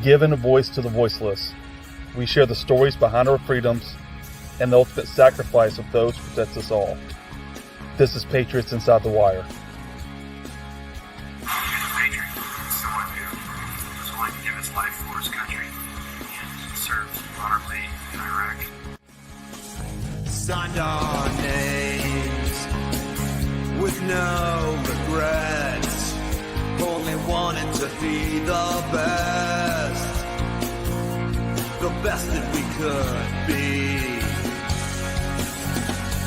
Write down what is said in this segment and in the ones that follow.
giving a voice to the voiceless. We share the stories behind our freedoms and the ultimate sacrifice of those who protect us all. This is Patriots Inside the Wire. Patriot is someone who was willing to give his life for his country and served honorably in Iraq. Signed our names with no regrets. Only wanted to be the best that we could be.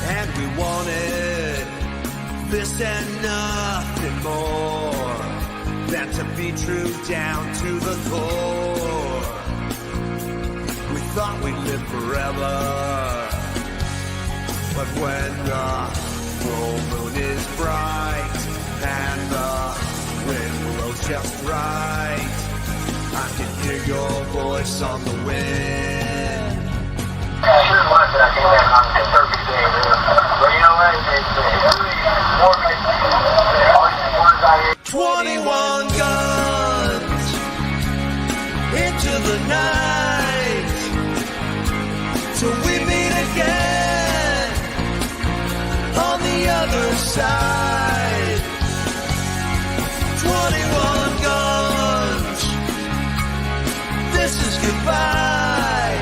And we wanted this and nothing more than to be true down to the core. We thought we'd live forever, but when the full moon is bright and the wind blows just right, I can hear your voice on the wind. I should have left it. I came back on a perfect day, but you know what? It's really more than 21 guns into the night till we meet again on the other side. 21 guns, this is goodbye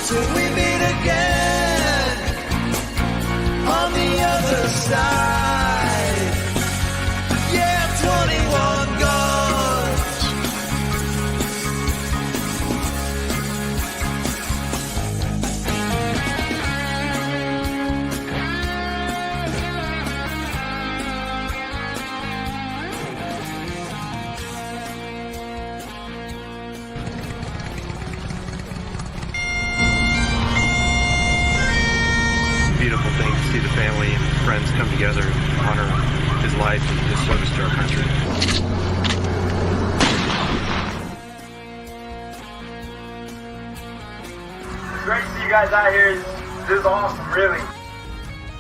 till we meet again on the other side. Yeah, 21 guns. Beautiful thing to see the family and friends come together and honor his life and his service to our country. It's great to see you guys out here. This is awesome, really.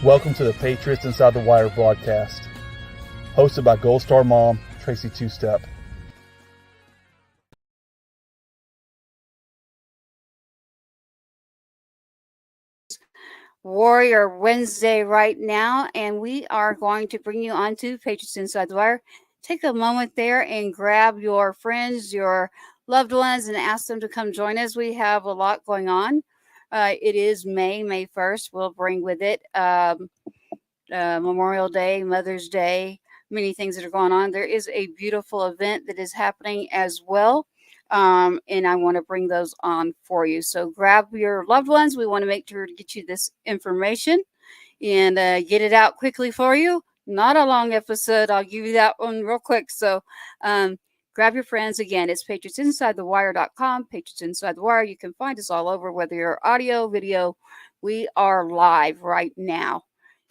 Welcome to the Patriots Inside the Wire broadcast, hosted by Gold Star mom, Tracy Two-Step. Warrior Wednesday right now, and we are going to bring you on to Patriots Inside the Wire. Take a moment there and grab your friends, your loved ones, and ask them to come join us. We have a lot going on. It is May 1st. We'll bring with it Memorial Day, Mother's Day, many things that are going on. There is a beautiful event that is happening as well. And I want to bring those on for you. So grab your loved ones. We want to make sure to get you this information and get it out quickly for you. Not a long episode. I'll give you that one real quick. So grab your friends. Again, it's patriotsinsidethewire.com, Patriots Inside the Wire. You can find us all over, whether you're audio, video. We are live right now.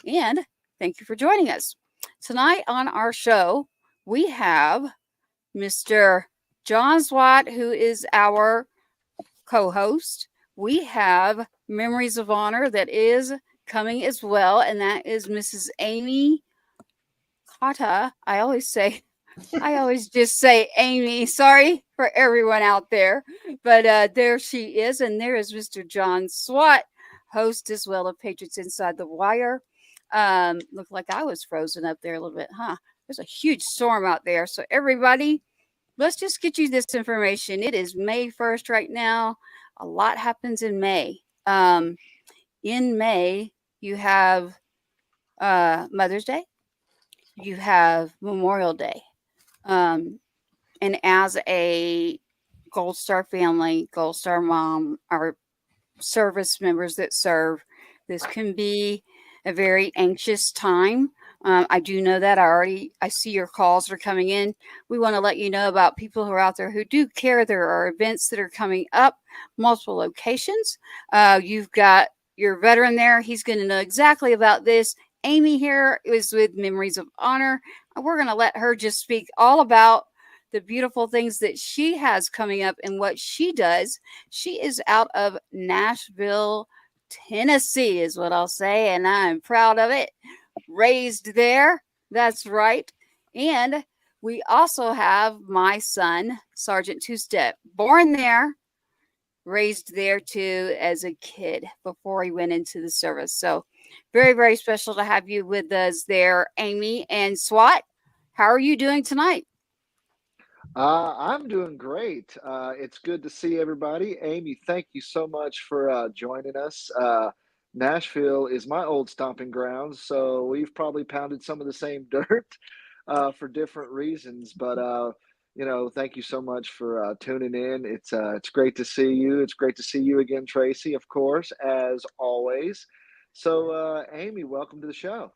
And thank you for joining us. Tonight on our show, we have Mr. John Swat, who is our co-host. We have Memories of Honor that is coming as well, and that is Mrs. Amy Cotta. I always just say Amy. Sorry for everyone out there, but there she is, and there is Mr. John Swat, host as well of Patriots Inside the Wire. Looked like I was frozen up there a little bit, huh? There's a huge storm out there, so everybody, let's just get you this information. It is May 1st right now. A lot happens in May. In May, you have Mother's Day. You have Memorial Day. And as a Gold Star family, Gold Star mom, our service members that serve, this can be a very anxious time. I do know that. I see your calls are coming in. We want to let you know about people who are out there who do care. There are events that are coming up, multiple locations. You've got your veteran there. He's going to know exactly about this. Amy here is with Memories of Honor. We're going to let her just speak all about the beautiful things that she has coming up and what she does. She is out of Nashville, Tennessee, is what I'll say, and I'm proud of it. Raised there. That's right. And We also have my son, Sergeant Two Step, born there, raised there too as a kid before he went into the service. So very, very special to have you with us there, Amy and SWAT. How are you doing tonight? I'm doing great. It's good to see everybody. Amy, thank you so much for joining us. Nashville is my old stomping grounds, so we've probably pounded some of the same dirt for different reasons. But thank you so much for tuning in. It's great to see you. It's great to see you again, Tracy, of course, as always. So, Amy, welcome to the show.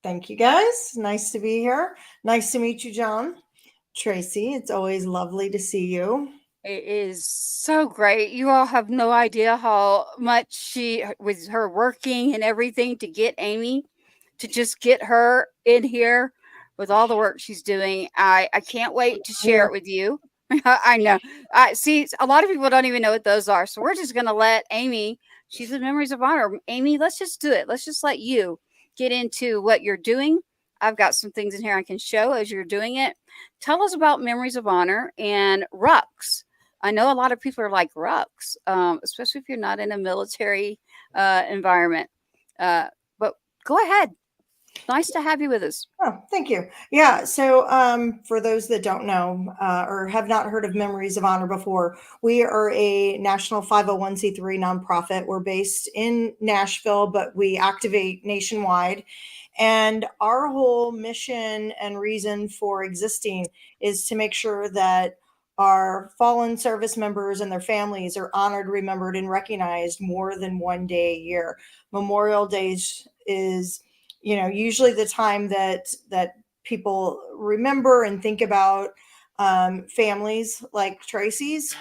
Thank you, guys. Nice to be here. Nice to meet you, John. Tracy, it's always lovely to see you. It is so great. You all have no idea how much she, with her working and everything, to get Amy, to just get her in here with all the work she's doing. I can't wait to share it with you. I know. I see. A lot of people don't even know what those are. So we're just going to let Amy. She's the Memories of Honor. Amy, let's just do it. Let's just let you get into what you're doing. I've got some things in here I can show as you're doing it. Tell us about Memories of Honor and RUCKS. I know a lot of people are like RUCKS, especially if you're not in a military environment. But go ahead. Nice to have you with us. Oh, thank you. Yeah. So for those that don't know or have not heard of Memories of Honor before, we are a national 501c3 nonprofit. We're based in Nashville, but we activate nationwide. And our whole mission and reason for existing is to make sure that our fallen service members and their families are honored, remembered, and recognized more than one day a year. Memorial Days is, usually the time that people remember and think about families like Tracy's.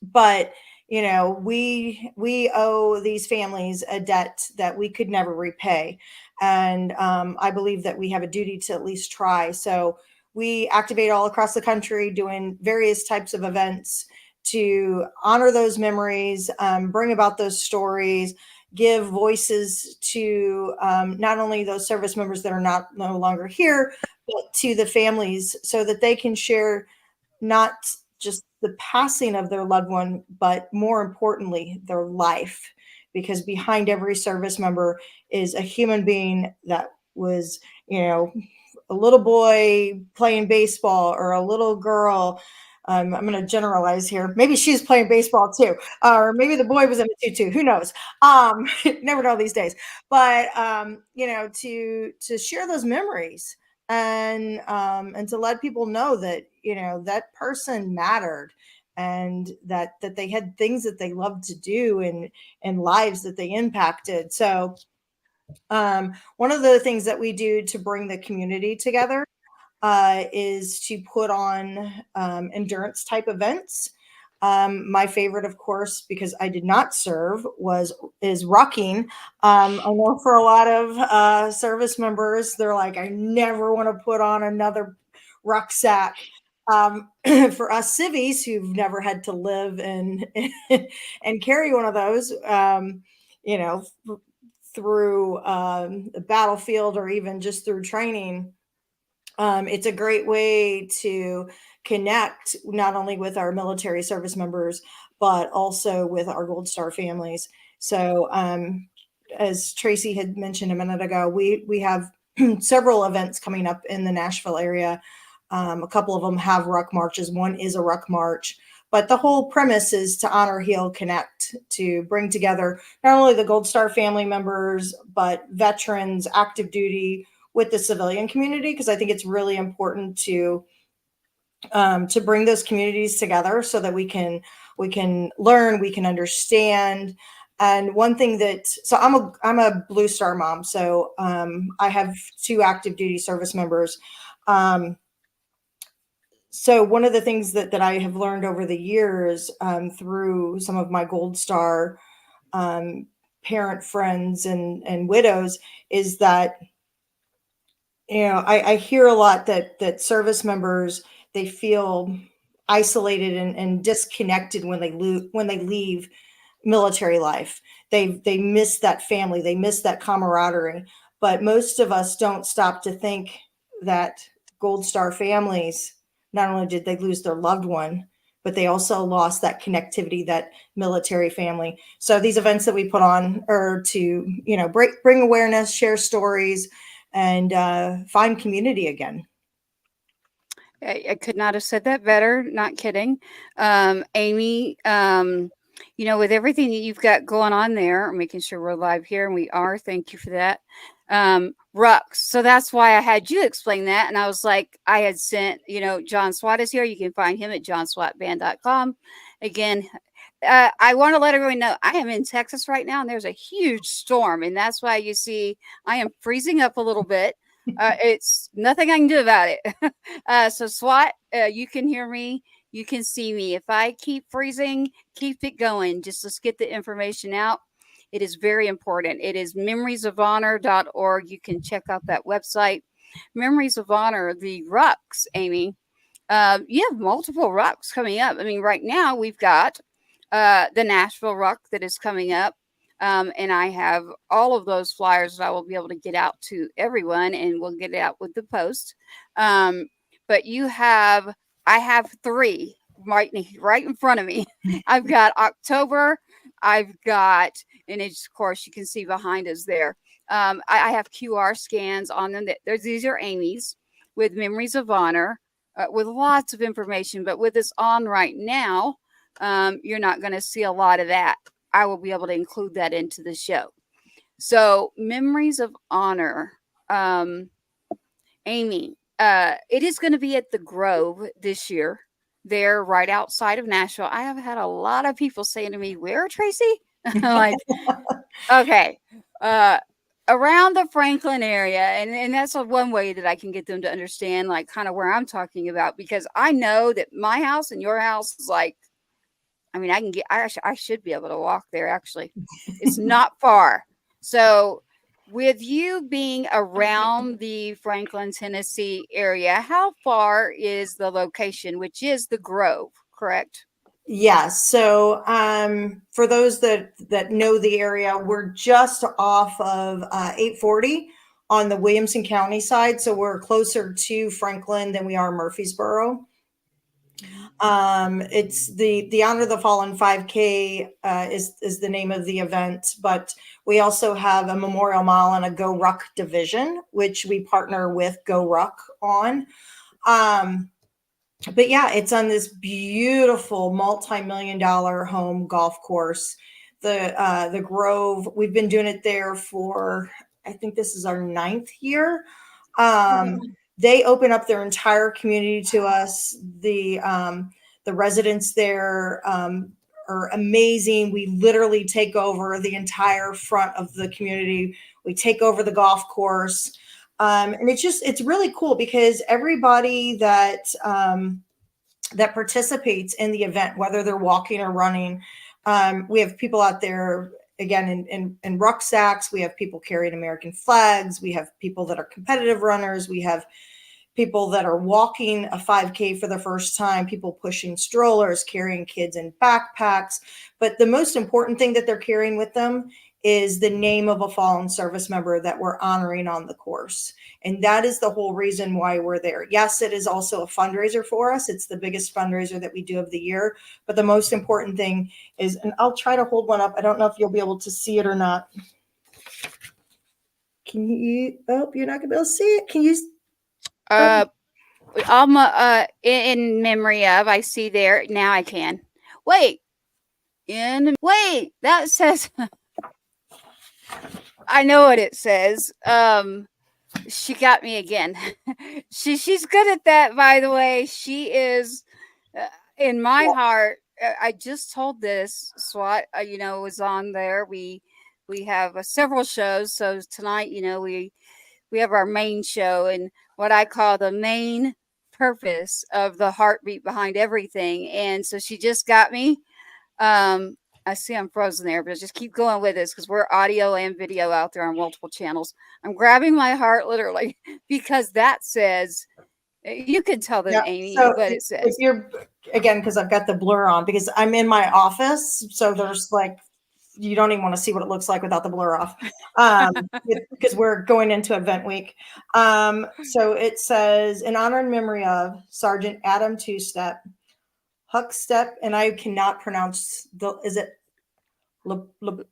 But we owe these families a debt that we could never repay, and I believe that we have a duty to at least try. So we activate all across the country, doing various types of events to honor those memories, bring about those stories, give voices to not only those service members that are no longer here, but to the families, so that they can share not just the passing of their loved one, but more importantly, their life. Because behind every service member is a human being that was, a little boy playing baseball, or a little girl. I'm going to generalize here. Maybe she's playing baseball too, or maybe the boy was in a tutu. Who knows? Never know these days. But to share those memories, and to let people know that that person mattered, and that they had things that they loved to do, and lives that they impacted. So one of the things that we do to bring the community together is to put on endurance type events. My favorite, of course, because I did not serve, is rucking. I know for a lot of service members, they're like, I never want to put on another rucksack. For us civvies who've never had to live and carry one of those, through the battlefield, or even just through training, it's a great way to connect not only with our military service members, but also with our Gold Star families. So as Tracy had mentioned a minute ago, we have several events coming up in the Nashville area. A couple of them have ruck marches. One is a ruck march. But the whole premise is to honor, heal, connect, to bring together not only the Gold Star family members, but veterans, active duty, with the civilian community, because I think it's really important to bring those communities together so that we can learn, we can understand. And one thing so I'm a Blue Star mom, so I have 2 active duty service members. So one of the things that I have learned over the years through some of my Gold Star parent friends and widows is that, I hear a lot that service members, they feel isolated and disconnected when they leave military life. They miss that family, they miss that camaraderie. But most of us don't stop to think that Gold Star families, not only did they lose their loved one, but they also lost that connectivity, that military family. So these events that we put on are to, bring awareness, share stories, and find community again. I could not have said that better. Not kidding. Amy, with everything that you've got going on there, making sure we're live here, and we are. Thank you for that. RUCKS. So that's why I had you explain that. And I was like, I had sent, John Swat is here. You can find him at johnswatband.com. Again, I want to let everyone know I am in Texas right now, and there's a huge storm. And that's why you see I am freezing up a little bit. It's nothing I can do about it. So SWAT, you can hear me. You can see me. If I keep freezing, keep it going. Just let's get the information out. It is very important. It is memoriesofhonor.org. You can check out that website. Memories of Honor, the RUCKS, Amy. You have multiple RUCKS coming up. I mean, right now we've got the Nashville RUCK that is coming up. And I have all of those flyers that I will be able to get out to everyone, and we'll get it out with the post. But I have 3 right in front of me. I've got October. I've got, and it's, of course, you can see behind us there. I have QR scans on them. These are Amy's with Memories of Honor, with lots of information. But with this on right now, you're not going to see a lot of that. I will be able to include that into the show. So Memories of Honor, Amy, it is going to be at the Grove this year. They're right outside of Nashville. I have had a lot of people saying to me, "Where, Tracy?" I'm like, okay, around the Franklin area. And that's one way that I can get them to understand, like, kind of where I'm talking about, because I know that my house and your house is like, I mean, I should be able to walk there. Actually, it's not far. So with you being around the Franklin, Tennessee area, how far is the location, which is the Grove, correct? Yes. So for those that know the area, we're just off of 840 on the Williamson County side. So we're closer to Franklin than we are Murfreesboro. It's the Honor the Fallen 5K is the name of the event, but we also have a Memorial Mile and a Go Ruck division, which we partner with Go Ruck on. But yeah, it's on this beautiful multi-million-dollar home golf course, the Grove. We've been doing it there for, I think this is our 9th year. They open up their entire community to us. The residents there are amazing. We literally take over the entire front of the community. We take over the golf course. And it's really cool because everybody that participates in the event, whether they're walking or running, we have people out there, again, in rucksacks. We have people carrying American flags. We have people that are competitive runners. We have people that are walking a 5K for the first time, people pushing strollers, carrying kids in backpacks. But the most important thing that they're carrying with them is the name of a fallen service member that we're honoring on the course. And that is the whole reason why we're there. Yes, it is also a fundraiser for us. It's the biggest fundraiser that we do of the year. But the most important thing is, and I'll try to hold one up. I don't know if you'll be able to see it or not. Can you, you're not gonna be able to see it. Can you? In memory of, I see there now. I can wait. That says, I know what it says. She got me again. She's good at that, by the way. She is in my heart. I just told this SWAT, was on there. We have several shows. So tonight, we have our main show, and what I call the main purpose of the heartbeat behind everything. And so she just got me. I see I'm frozen there, but just keep going with this because we're audio and video out there on multiple channels. I'm grabbing my heart literally because that says, you can tell them, Amy, so what it says. If you're, again, because I've got the blur on because I'm in my office. So there's like you don't even want to see what it looks like without the blur off, because we're going into event week. So it says, in honor and memory of Sergeant Adam Two-Step, Huckstep, and I cannot pronounce is it Laporte.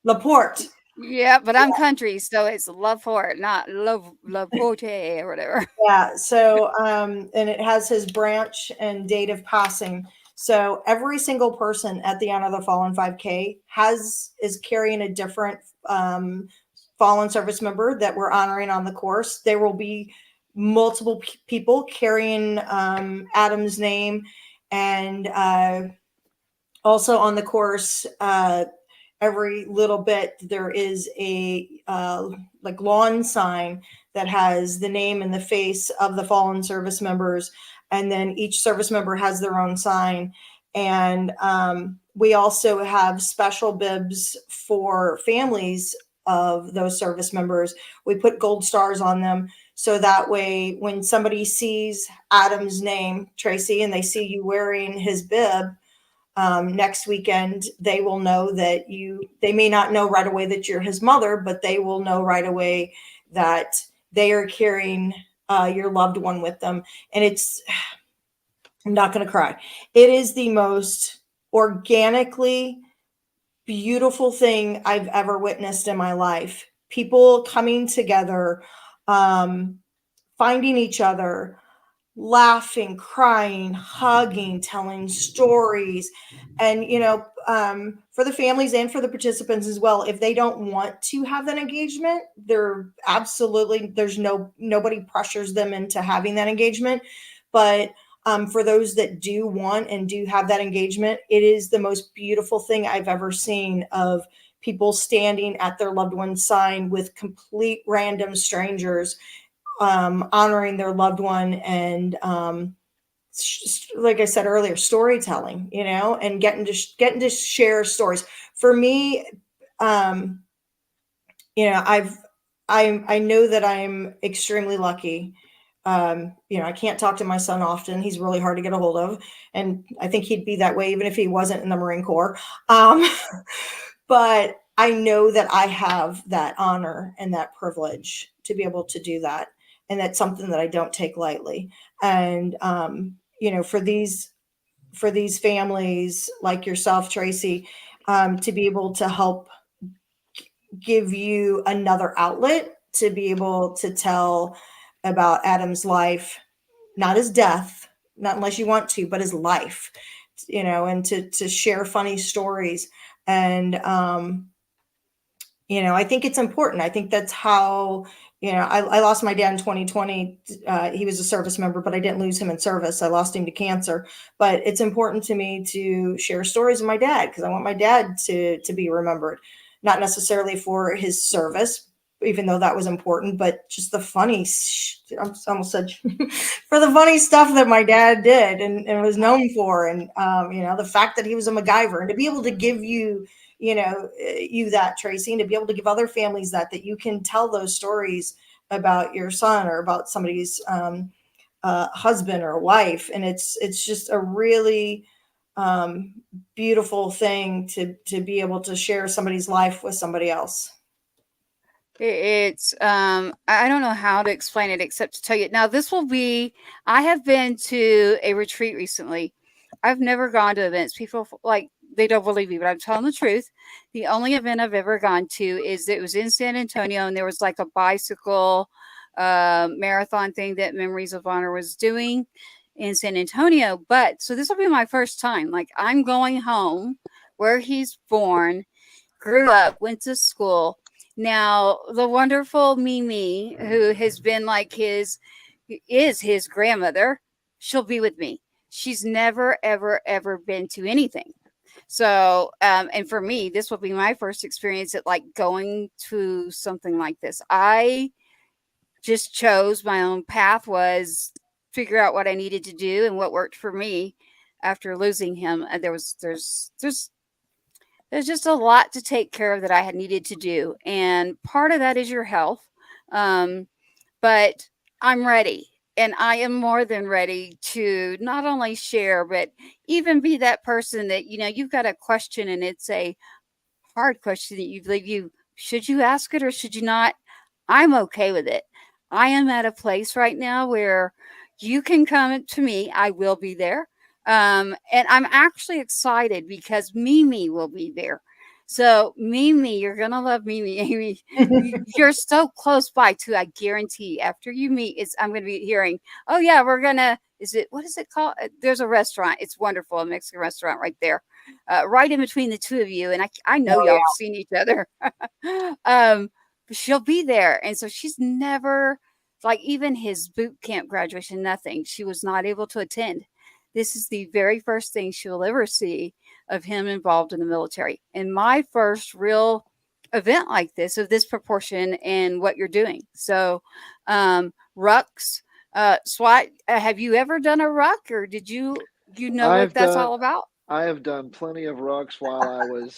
Laporte. Yeah, but I'm country, so it's Laporte, not Laporte or whatever. Yeah. So, and it has his branch and date of passing. So every single person at the Honor the Fallen 5K is carrying a different fallen service member that we're honoring on the course. There will be multiple people carrying Adam's name, and also on the course, every little bit there is a like lawn sign that has the name and the face of the fallen service members, and then each service member has their own sign. And we also have special bibs for families of those service members. We put gold stars on them, so that way when somebody sees Adam's name, Tracy, and they see you wearing his bib next weekend, they will know that they may not know right away that you're his mother, but they will know right away that they are carrying your loved one with them. And I'm not going to cry. It is the most organically beautiful thing I've ever witnessed in my life. People coming together, finding each other, laughing, crying, hugging, telling stories. And, for the families and for the participants as well, if they don't want to have that engagement, nobody pressures them into having that engagement. But for those that do want and do have that engagement, it is the most beautiful thing I've ever seen, of people standing at their loved one's sign with complete random strangers, honoring their loved one, and like I said earlier, storytelling, and getting to share stories. For me, I know that I'm extremely lucky. I can't talk to my son often. He's really hard to get a hold of, and I think he'd be that way even if he wasn't in the Marine Corps. But I know that I have that honor and that privilege to be able to do that. And that's something that I don't take lightly. And, for these families like yourself, Tracy, to be able to help give you another outlet to be able to tell about Adam's life, not his death, not unless you want to, but his life, and to share funny stories. And, I think it's important. I think that's how, I lost my dad in 2020. He was a service member, but I didn't lose him in service. I lost him to cancer. But it's important to me to share stories of my dad, because I want my dad to be remembered, not necessarily for his service, even though that was important, but just the funny, I almost said, for the funny stuff that my dad did and was known for. And, the fact that he was a MacGyver, and to be able to give you that, Tracy, and to be able to give other families that you can tell those stories about your son or about somebody's husband or wife. And it's just a really beautiful thing to be able to share somebody's life with somebody else. It's I don't know how to explain it except to tell you. Now, I have been to a retreat recently. I've never gone to events. People they don't believe me, but I'm telling the truth. The only event I've ever gone to it was in San Antonio, and there was like a bicycle marathon thing that Memories of Honor was doing in San Antonio. But so this will be my first time. Like, I'm going home where he's born, grew up, went to school. Now, the wonderful Mimi, who has been is his grandmother, she'll be with me. She's never, ever, ever been to anything. So, and for me, this will be my first experience at going to something like this. I just chose my own path, was figure out what I needed to do and what worked for me after losing him. And there's just a lot to take care of that I had needed to do. And part of that is your health. But I'm ready. And I am more than ready to not only share, but even be that person that, you've got a question and it's a hard question that you believe should you ask it or should you not? I'm okay with it. I am at a place right now where you can come to me. I will be there. And I'm actually excited because Mimi will be there. So Mimi, you're gonna love Mimi, Amy. You're so close by too. I guarantee. After you meet, I'm gonna be hearing. Oh yeah, we're gonna. What is it called? There's a restaurant. It's wonderful, a Mexican restaurant right there, right in between the two of you. And I know y'all have seen each other. But she'll be there, and so she's never like even his boot camp graduation. Nothing. She was not able to attend. This is the very first thing she'll ever see of him involved in the military. And my first real event like this, of this proportion and what you're doing. So, RUCKS, SWAT, have you ever done a ruck or did you know what I've that's done all about? I have done plenty of rucks while I was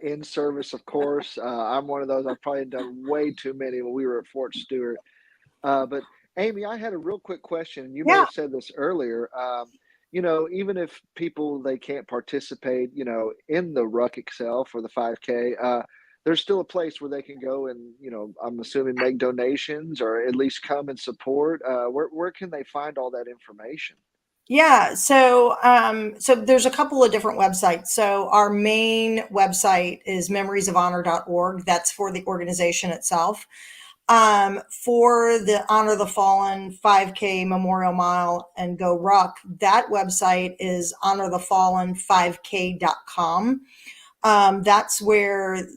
in service, of course. I'm one of those. I've probably done way too many when we were at Fort Stewart. But Amy, I had a real quick question. You may Yeah. have said this earlier. Even if people they can't participate, in the ruck itself or the 5K, there's still a place where they can go and, I'm assuming make donations or at least come and support. Where can they find all that information? Yeah, so there's a couple of different websites. So our main website is memoriesofhonor.org. That's for the organization itself. For the Honor the Fallen 5K Memorial Mile and Go Ruck, that website is honorthefallen5k.com. That's where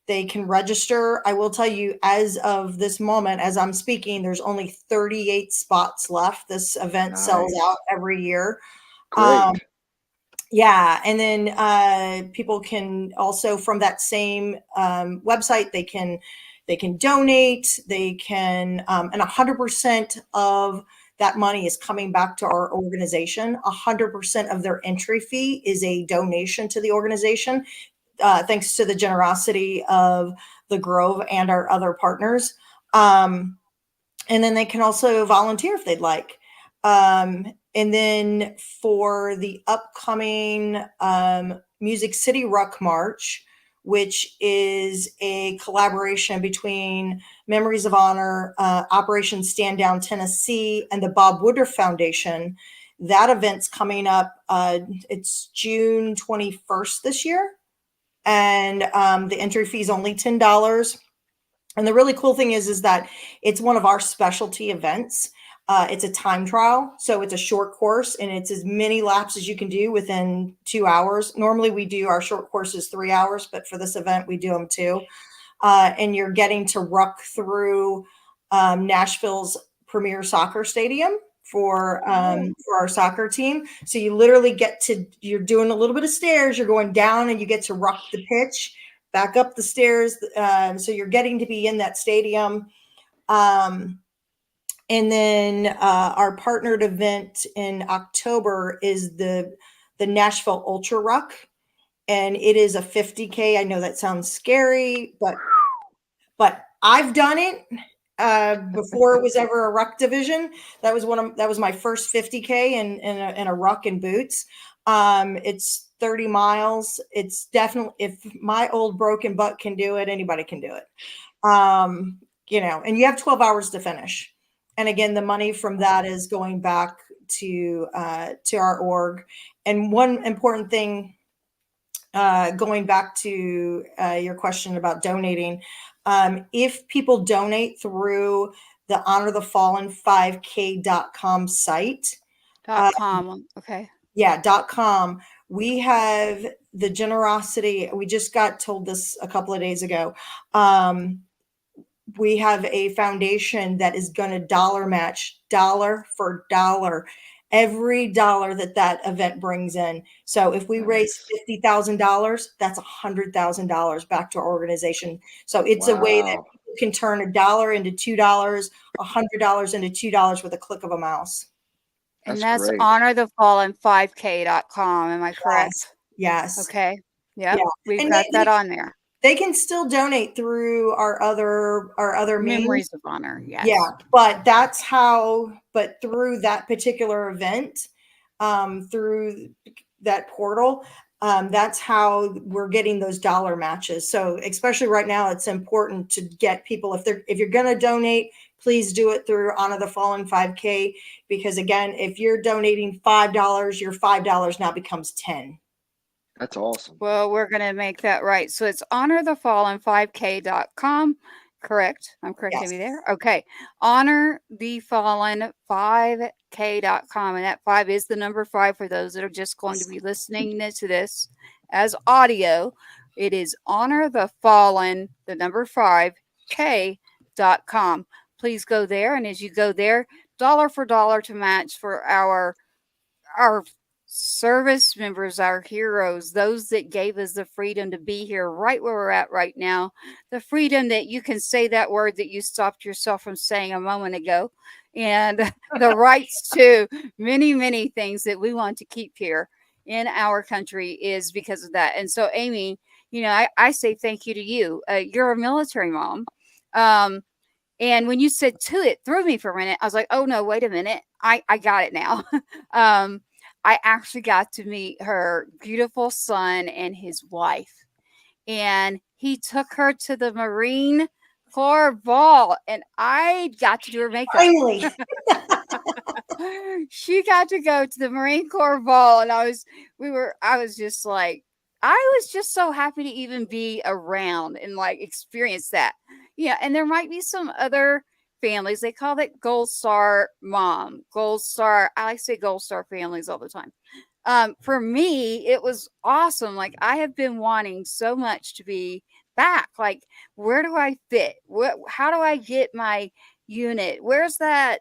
they can register. I will tell you, as of this moment, as I'm speaking, there's only 38 spots left. This event sells Nice. out every year. Great. Yeah, and then people can also from that same website they can donate. They can and 100% of that money is coming back to our organization. 100% of their entry fee is a donation to the organization, thanks to the generosity of the Grove and our other partners. And then they can also volunteer if they'd like. And then for the upcoming Music City Ruck March, which is a collaboration between Memories of Honor, Operation Stand Down Tennessee, and the Bob Woodruff Foundation. That event's coming up. It's June 21st this year. And the entry fee is only $10. And the really cool thing is that it's one of our specialty events. It's a time trial, so it's a short course, and it's as many laps as you can do within 2 hours. Normally, we do our short courses 3 hours, but for this event, we do them 2. And you're getting to ruck through Nashville's premier soccer stadium for our soccer team. So you literally you're doing a little bit of stairs, you're going down, and you get to ruck the pitch, back up the stairs. So you're getting to be in that stadium. And then our partnered event in October is the Nashville Ultra Ruck, and it is a 50K. I know that sounds scary, but I've done it before it was ever a ruck division. That was my first 50K in a ruck and boots. It's 30 miles. It's definitely, if my old broken butt can do it, anybody can do it. And you have 12 hours to finish. And again, the money from that is going back to our org. And one important thing, going back to your question about donating, if people donate through the honorthefallen5k.com site, .com. Okay. Yeah, .com. We have the generosity. We just got told this a couple of days ago. We have a foundation that is going to dollar match, dollar for dollar, every dollar that event brings in. So if we raise $50,000, that's $100,000 back to our organization. So it's a way that people can turn $1 into $2, $100 into $2 with a click of a mouse. And that's honorthefallen5k.com. Am I correct? Yes. Okay. Yep. Yeah. We've got that on there. They can still donate through our other means. Memories of Honor. Yes. Yeah, but that's how. But through that particular event, through that portal, that's how we're getting those dollar matches. So especially right now, it's important to get people, if you're going to donate, please do it through Honor the Fallen 5K, because again, if you're donating $5, your $5 now becomes 10. That's awesome. Well, we're going to make that right. So it's honorthefallen5k.com. Correct. I'm correct, Yes. Amy, there. Okay. Honorthefallen5k.com. And that 5 is the number 5 for those that are just going to be listening to this as audio. It is honorthefallen, the number 5k.com. Please go there. And as you go there, dollar for dollar to match for our service members, our heroes, those that gave us the freedom to be here right where we're at right now, the freedom that you can say that word that you stopped yourself from saying a moment ago, and the rights to many, many things that we want to keep here in our country is because of that. And so, Amy, I say thank you to you. You're a military mom. And when you said to it threw me for a minute, I was like, oh no, wait a minute. I got it now. I actually got to meet her beautiful son and his wife. And he took her to the Marine Corps ball, and I got to do her makeup. Finally. She got to go to the Marine Corps ball, and I was just so happy to even be around and like experience that. Yeah, and there might be some other families. They call it Gold Star Mom, Gold Star. I like to say Gold Star families all the time. For me, it was awesome. Like, I have been wanting so much to be back. Like, where do I fit? How do I get my unit? Where's that?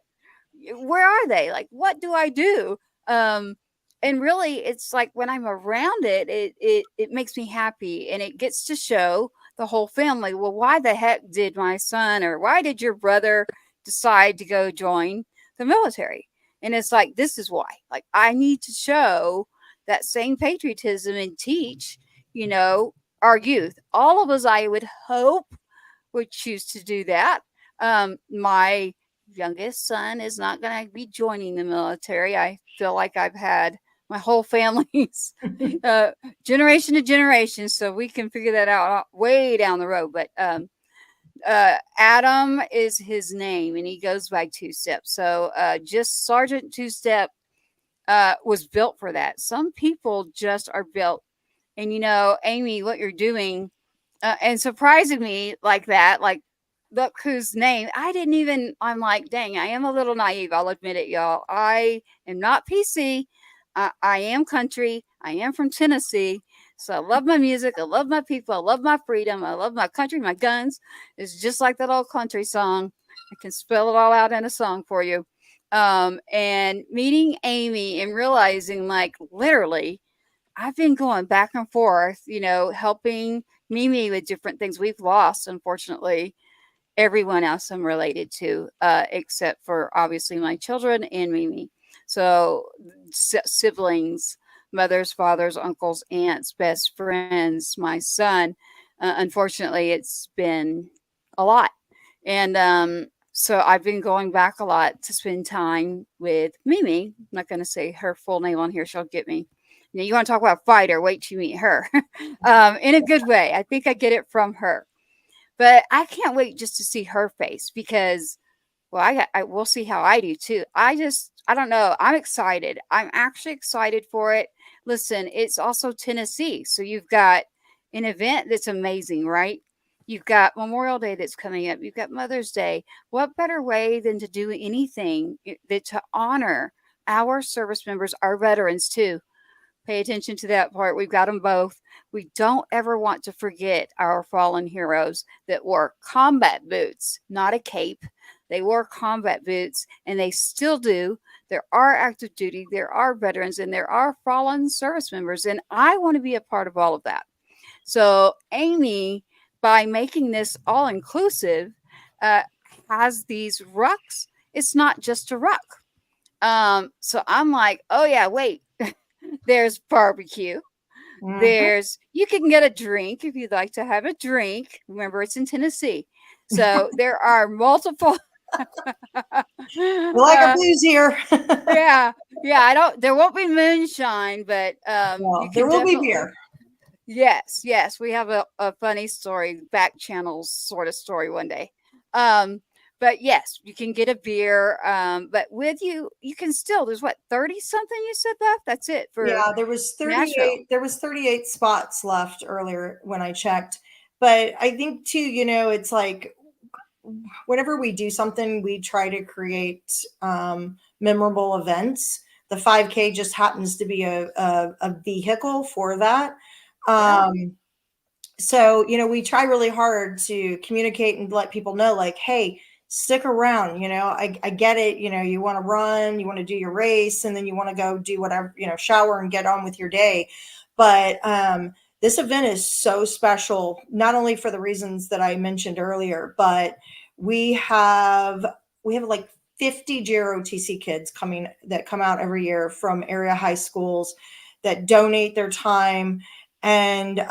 Where are they? Like, what do I do? And really, it's like when I'm around it, it makes me happy, and it gets to show the whole family, well, why the heck did my son or why did your brother decide to go join the military? And it's like, this is why. Like, I need to show that same patriotism and teach, our youth. All of us, I would hope, would choose to do that. My youngest son is not going to be joining the military. I feel like I've had my whole family's generation to generation, so we can figure that out way down the road. But Adam is his name, and he goes by Two Step. So just Sergeant Two Step was built for that. Some people just are built. And Amy, what you're doing and surprising me like that, like, look whose name I'm like, dang, I am a little naive. I'll admit it, y'all. I am not PC. I am country. I am from Tennessee. So I love my music. I love my people. I love my freedom. I love my country, my guns. It's just like that old country song. I can spell it all out in a song for you. And meeting Amy and realizing, like, literally, I've been going back and forth, helping Mimi with different things. We've lost, unfortunately, everyone else I'm related to, except for obviously my children and Mimi. So siblings, mothers, fathers, uncles, aunts, best friends, my son. Unfortunately, it's been a lot. And so I've been going back a lot to spend time with Mimi. I'm not going to say her full name on here. She'll get me. You want to talk about fighter? Wait till you meet her. In a good way. I think I get it from her. But I can't wait just to see her face because, well, we'll see how I do too. I don't know. I'm excited. I'm actually excited for it. Listen, it's also Tennessee. So you've got an event that's amazing, right? You've got Memorial Day that's coming up. You've got Mother's Day. What better way than to do anything that to honor our service members, our veterans too? Pay attention to that part. We've got them both. We don't ever want to forget our fallen heroes that wore combat boots, not a cape. They wore combat boots, and they still do. There are active duty, there are veterans, and there are fallen service members. And I want to be a part of all of that. So Amy, by making this all inclusive, has these rucks. It's not just a ruck. So I'm like, oh yeah, wait. There's barbecue. You can get a drink if you'd like to have a drink. Remember, it's in Tennessee. So there are multiple. We like our booze here. Yeah. There won't be moonshine, but you Well, there can will be definitely. beer. Yes. We have a funny story, back channels sort of story one day. But yes, you can get a beer. But with you can still, there's what, 30 something you said left? That's it for Yeah, there was Nashville. 38. There was 38 spots left earlier when I checked. But I think too, it's like whenever we do something, we try to create memorable events. The 5K just happens to be a vehicle for that. Yeah. So, we try really hard to communicate and let people know, like, hey, stick around. I get it. You want to run, you want to do your race, and then you want to go do whatever, shower and get on with your day. But this event is so special, not only for the reasons that I mentioned earlier, but we have like 50 JROTC kids that come out every year from area high schools that donate their time. And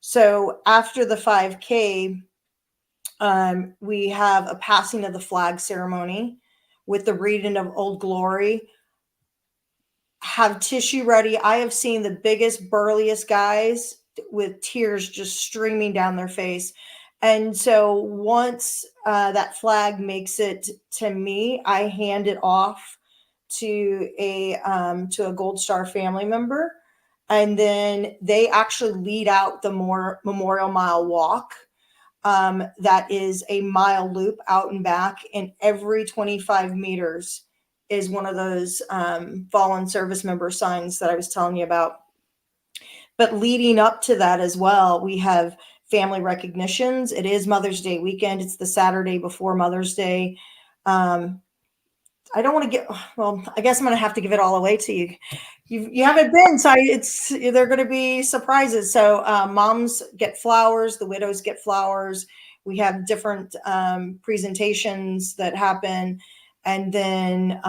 so after the 5K, we have a passing of the flag ceremony with the reading of Old Glory. Have tissue ready. I have seen the biggest, burliest guys with tears just streaming down their face. And so once that flag makes it to me, I hand it off to a Gold Star family member, and then they actually lead out the Memorial Mile walk. That is a mile loop out and back, and every 25 meters is one of those fallen service member signs that I was telling you about. But leading up to that as well, we have family recognitions. It is Mother's Day weekend. It's the Saturday before Mother's Day. I don't want to get, well, I guess I'm going to have to give it all away to you. You haven't been, so they're going to be surprises. So moms get flowers, the widows get flowers. We have different presentations that happen. And then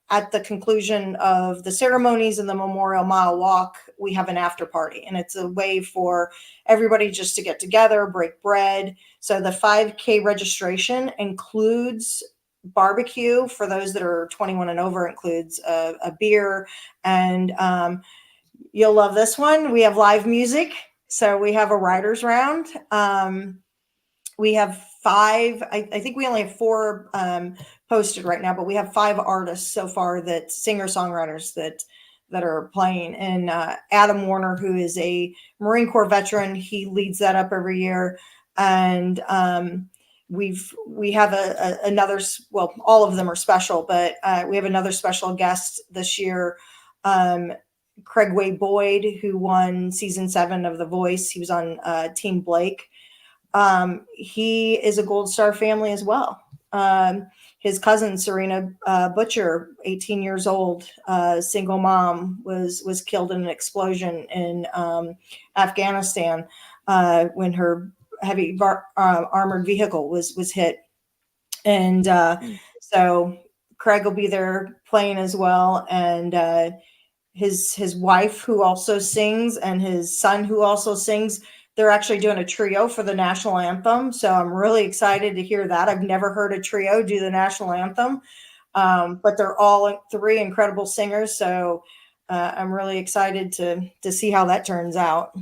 at the conclusion of the ceremonies and the Memorial Mile walk, we have an after party. And it's a way for everybody just to get together, break bread. So the 5K registration includes barbecue for those that are 21 and over, includes a beer, and you'll love this one. We have live music, so we have a writers round. We have 5, I think we only have 4 posted right now, but we have 5 artists so far, that singer-songwriters that are playing. And Adam Warner, who is a Marine Corps veteran, he leads that up every year. And we have another, well, all of them are special, but we have another special guest this year, Craig Way Boyd, who won season 7 of The Voice. He was on Team Blake. He is a Gold Star family as well. His cousin Serena Butcher, 18 years old, single mom, was killed in an explosion in Afghanistan when her heavy armored vehicle was hit. And so Craig will be there playing as well, and his wife, who also sings, and his son, who also sings. They're actually doing a trio for the national anthem, so I'm really excited to hear that. I've never heard a trio do the national anthem, but they're all 3 incredible singers, so I'm really excited to see how that turns out.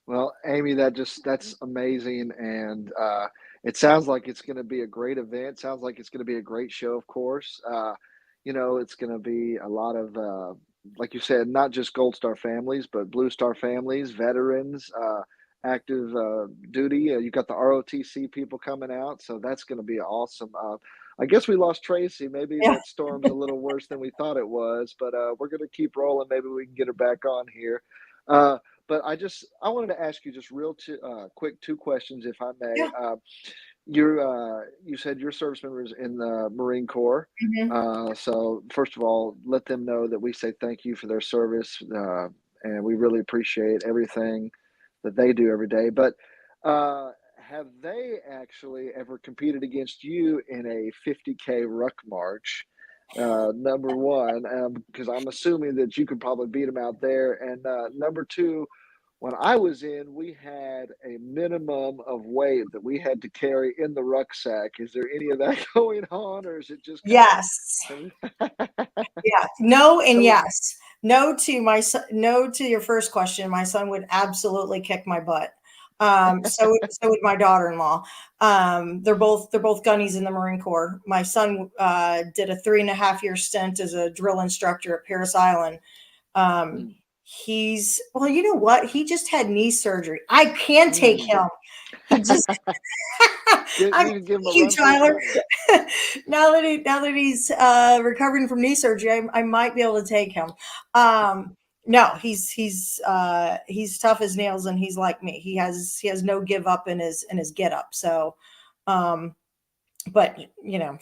Well, Amy, that's amazing, and it sounds like it's going to be a great event. Sounds like it's going to be a great show. Of course, it's going to be a lot of, like you said, not just Gold Star families, but Blue Star families, veterans, active duty. You got the ROTC people coming out, so that's going to be awesome. I guess we lost Tracy. Maybe that storm's a little worse than we thought it was, but we're going to keep rolling. Maybe we can get her back on here. But I wanted to ask you just quick 2 questions, if I may. Yeah. You said your service members in the Marine Corps. Mm-hmm. So first of all, let them know that we say thank you for their service, and we really appreciate everything that they do every day. But have they actually ever competed against you in a 50K ruck march? Number one, because I'm assuming that you could probably beat them out there. And number two, when I was in, we had a minimum of weight that we had to carry in the rucksack. Is there any of that going on, or is it just kind Yes. of? Yeah. No and So yes. No to my son. No to your first question. My son would absolutely kick my butt. So would my daughter-in-law. They're both gunnies in the Marine Corps. My son did a 3.5 year stint as a drill instructor at Paris Island. Um, mm, well, you know what? He just had knee surgery. I can take mm. him. He just I You can give him a thank you, run for his Tyler. money. Now that he's recovering from knee surgery, I might be able to take him. No, he's tough as nails, and he's like me. He has no give up in his get up. So, um, but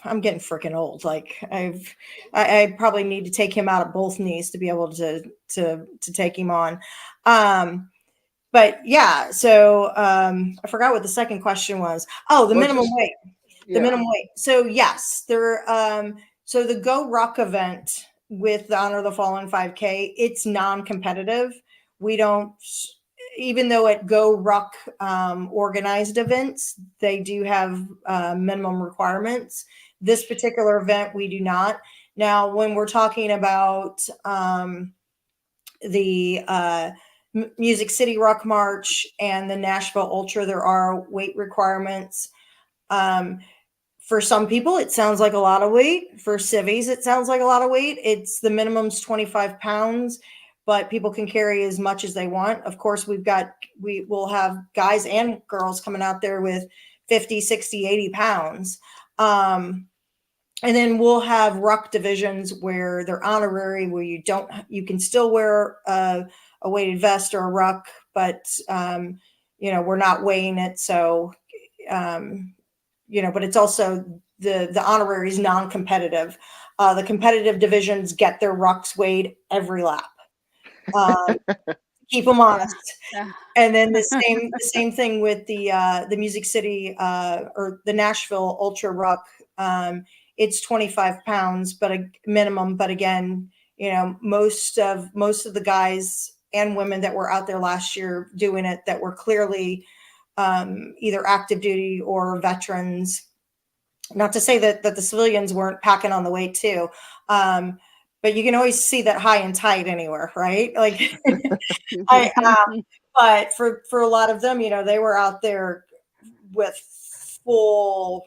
I'm getting freaking old. Like I probably need to take him out at both knees to be able to take him on. But yeah, so I forgot what the second question was. Oh, the Well, minimum just weight. The yeah. minimum weight. So yes, so the Go Ruck event with the Honor the Fallen 5K, it's non-competitive. We don't, even though at Go Ruck organized events, they do have minimum requirements. This particular event, we do not. Now, when we're talking about the Music City Ruck March and the Nashville Ultra, there are weight requirements. For some people, it sounds like a lot of weight. For civvies, it sounds like a lot of weight. It's the minimum's 25 pounds, but people can carry as much as they want. Of course, we will have guys and girls coming out there with 50, 60, 80 pounds. And then we'll have ruck divisions where they're honorary, where you can still wear a weighted vest or a ruck, but we're not weighing it. So, but it's also the honorary is non-competitive. The competitive divisions get their rucks weighed every lap. Keep them honest. Yeah. And then the same thing with the Music City or the Nashville Ultra Ruck. It's 25 pounds, but a minimum. But again, most of the guys and women that were out there last year doing it that were clearly either active duty or veterans. Not to say that the civilians weren't packing on the weight too. But you can always see that high and tight anywhere, right? Like, but for a lot of them, they were out there with full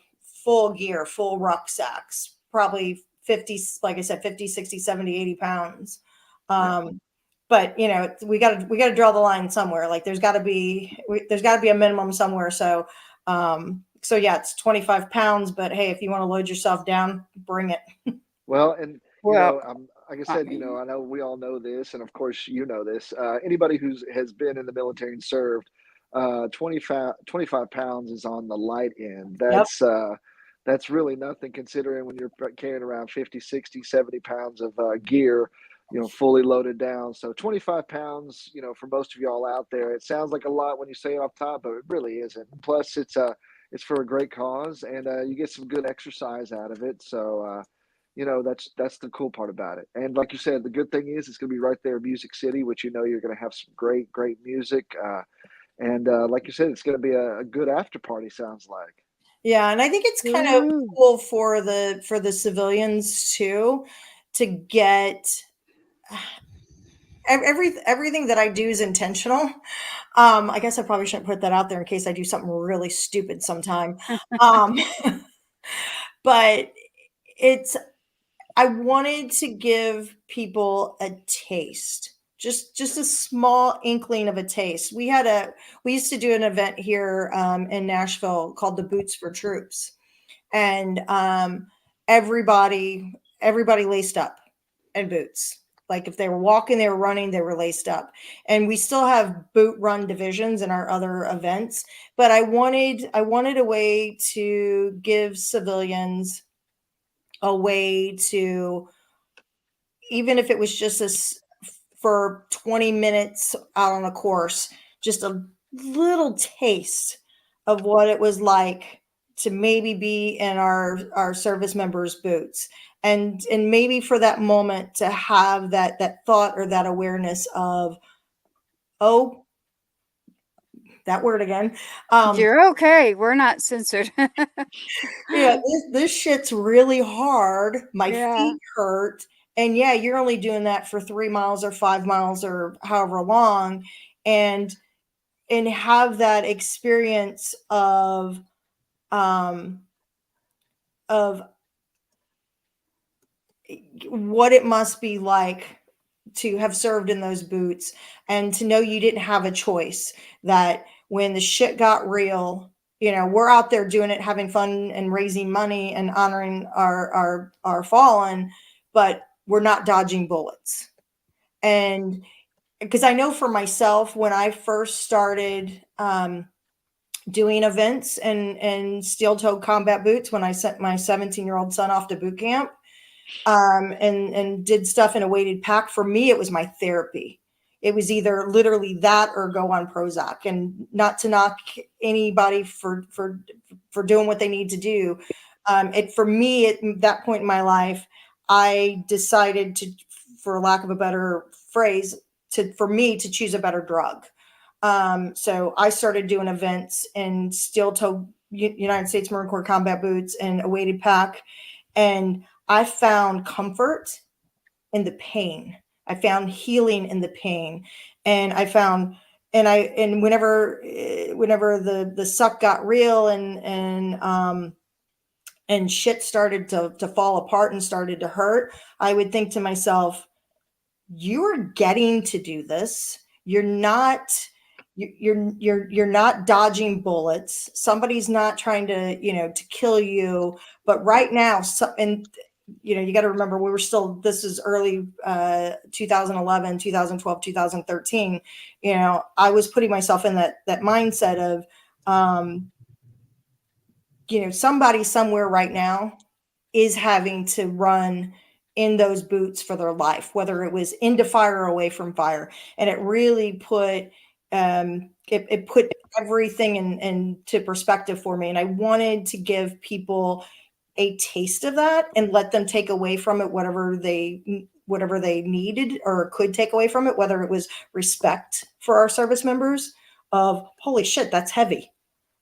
gear, full rucksacks, probably 50, like I said, 50, 60, 70, 80 pounds. But we got to draw the line somewhere. Like there's got to be a minimum somewhere. So yeah, it's 25 pounds, but hey, if you want to load yourself down, bring it. Well, and Well, like I I said, mean, I know we all know this, and of course you know this. Anybody has been in the military and served, 25 pounds is on the light end. Yep. That's really nothing considering when you're carrying around 50, 60, 70 pounds of gear, fully loaded down. So 25 pounds, for most of y'all out there, it sounds like a lot when you say it off top, but it really isn't. Plus, it's for a great cause, and you get some good exercise out of it. So. That's the cool part about it. And like you said, the good thing is it's going to be right there in Music City, which you're going to have some great music. And like you said, it's going to be a good after party, sounds like. Yeah, and I think it's kind of cool for the civilians too to get everything that I do is intentional. I guess I probably shouldn't put that out there in case I do something really stupid sometime. Um, but I wanted to give people a taste, just a small inkling of a taste. We used to do an event here in Nashville called the Boots for Troops, and everybody laced up in boots. Like if they were walking, they were running, they were laced up. And we still have boot run divisions in our other events, but I wanted a way to give civilians a way to, even if it was just for 20 minutes out on a course, just a little taste of what it was like to maybe be in our service members' boots. and maybe for that moment to have that thought or that awareness of, oh, that word again. You're okay. We're not censored. Yeah, this shit's really hard. My Yeah. feet hurt. And yeah, you're only doing that for 3 miles or 5 miles or however long. And have that experience um of what it must be like to have served in those boots, and to know you didn't have a choice, that when the shit got real, we're out there doing it, having fun and raising money and honoring our fallen, but we're not dodging bullets. And because I know for myself, when I first started doing events and steel-toed combat boots, when I sent my 17-year-old son off to boot camp, and did stuff in a weighted pack, for me, it was my therapy. It was either literally that or go on Prozac, and not to knock anybody for doing what they need to do. For me, at that point in my life, I decided to, for lack of a better phrase, for me to choose a better drug. So I started doing events in steel-toe United States Marine Corps combat boots and a weighted pack, and I found comfort in the pain. I found healing in the pain, and I found, and whenever the suck got real, and shit started to fall apart and started to hurt, I would think to myself, you're getting to do this. You're not you're not dodging bullets. Somebody's not trying to, to kill you. But right now, and you got to remember, this is early 2011, 2012, 2013. I was putting myself in that mindset of, somebody somewhere right now is having to run in those boots for their life, whether it was into fire or away from fire. And it really put, it put everything into perspective for me. And I wanted to give people a taste of that and let them take away from it whatever they needed or could take away from it, whether it was respect for our service members of, holy shit, that's heavy,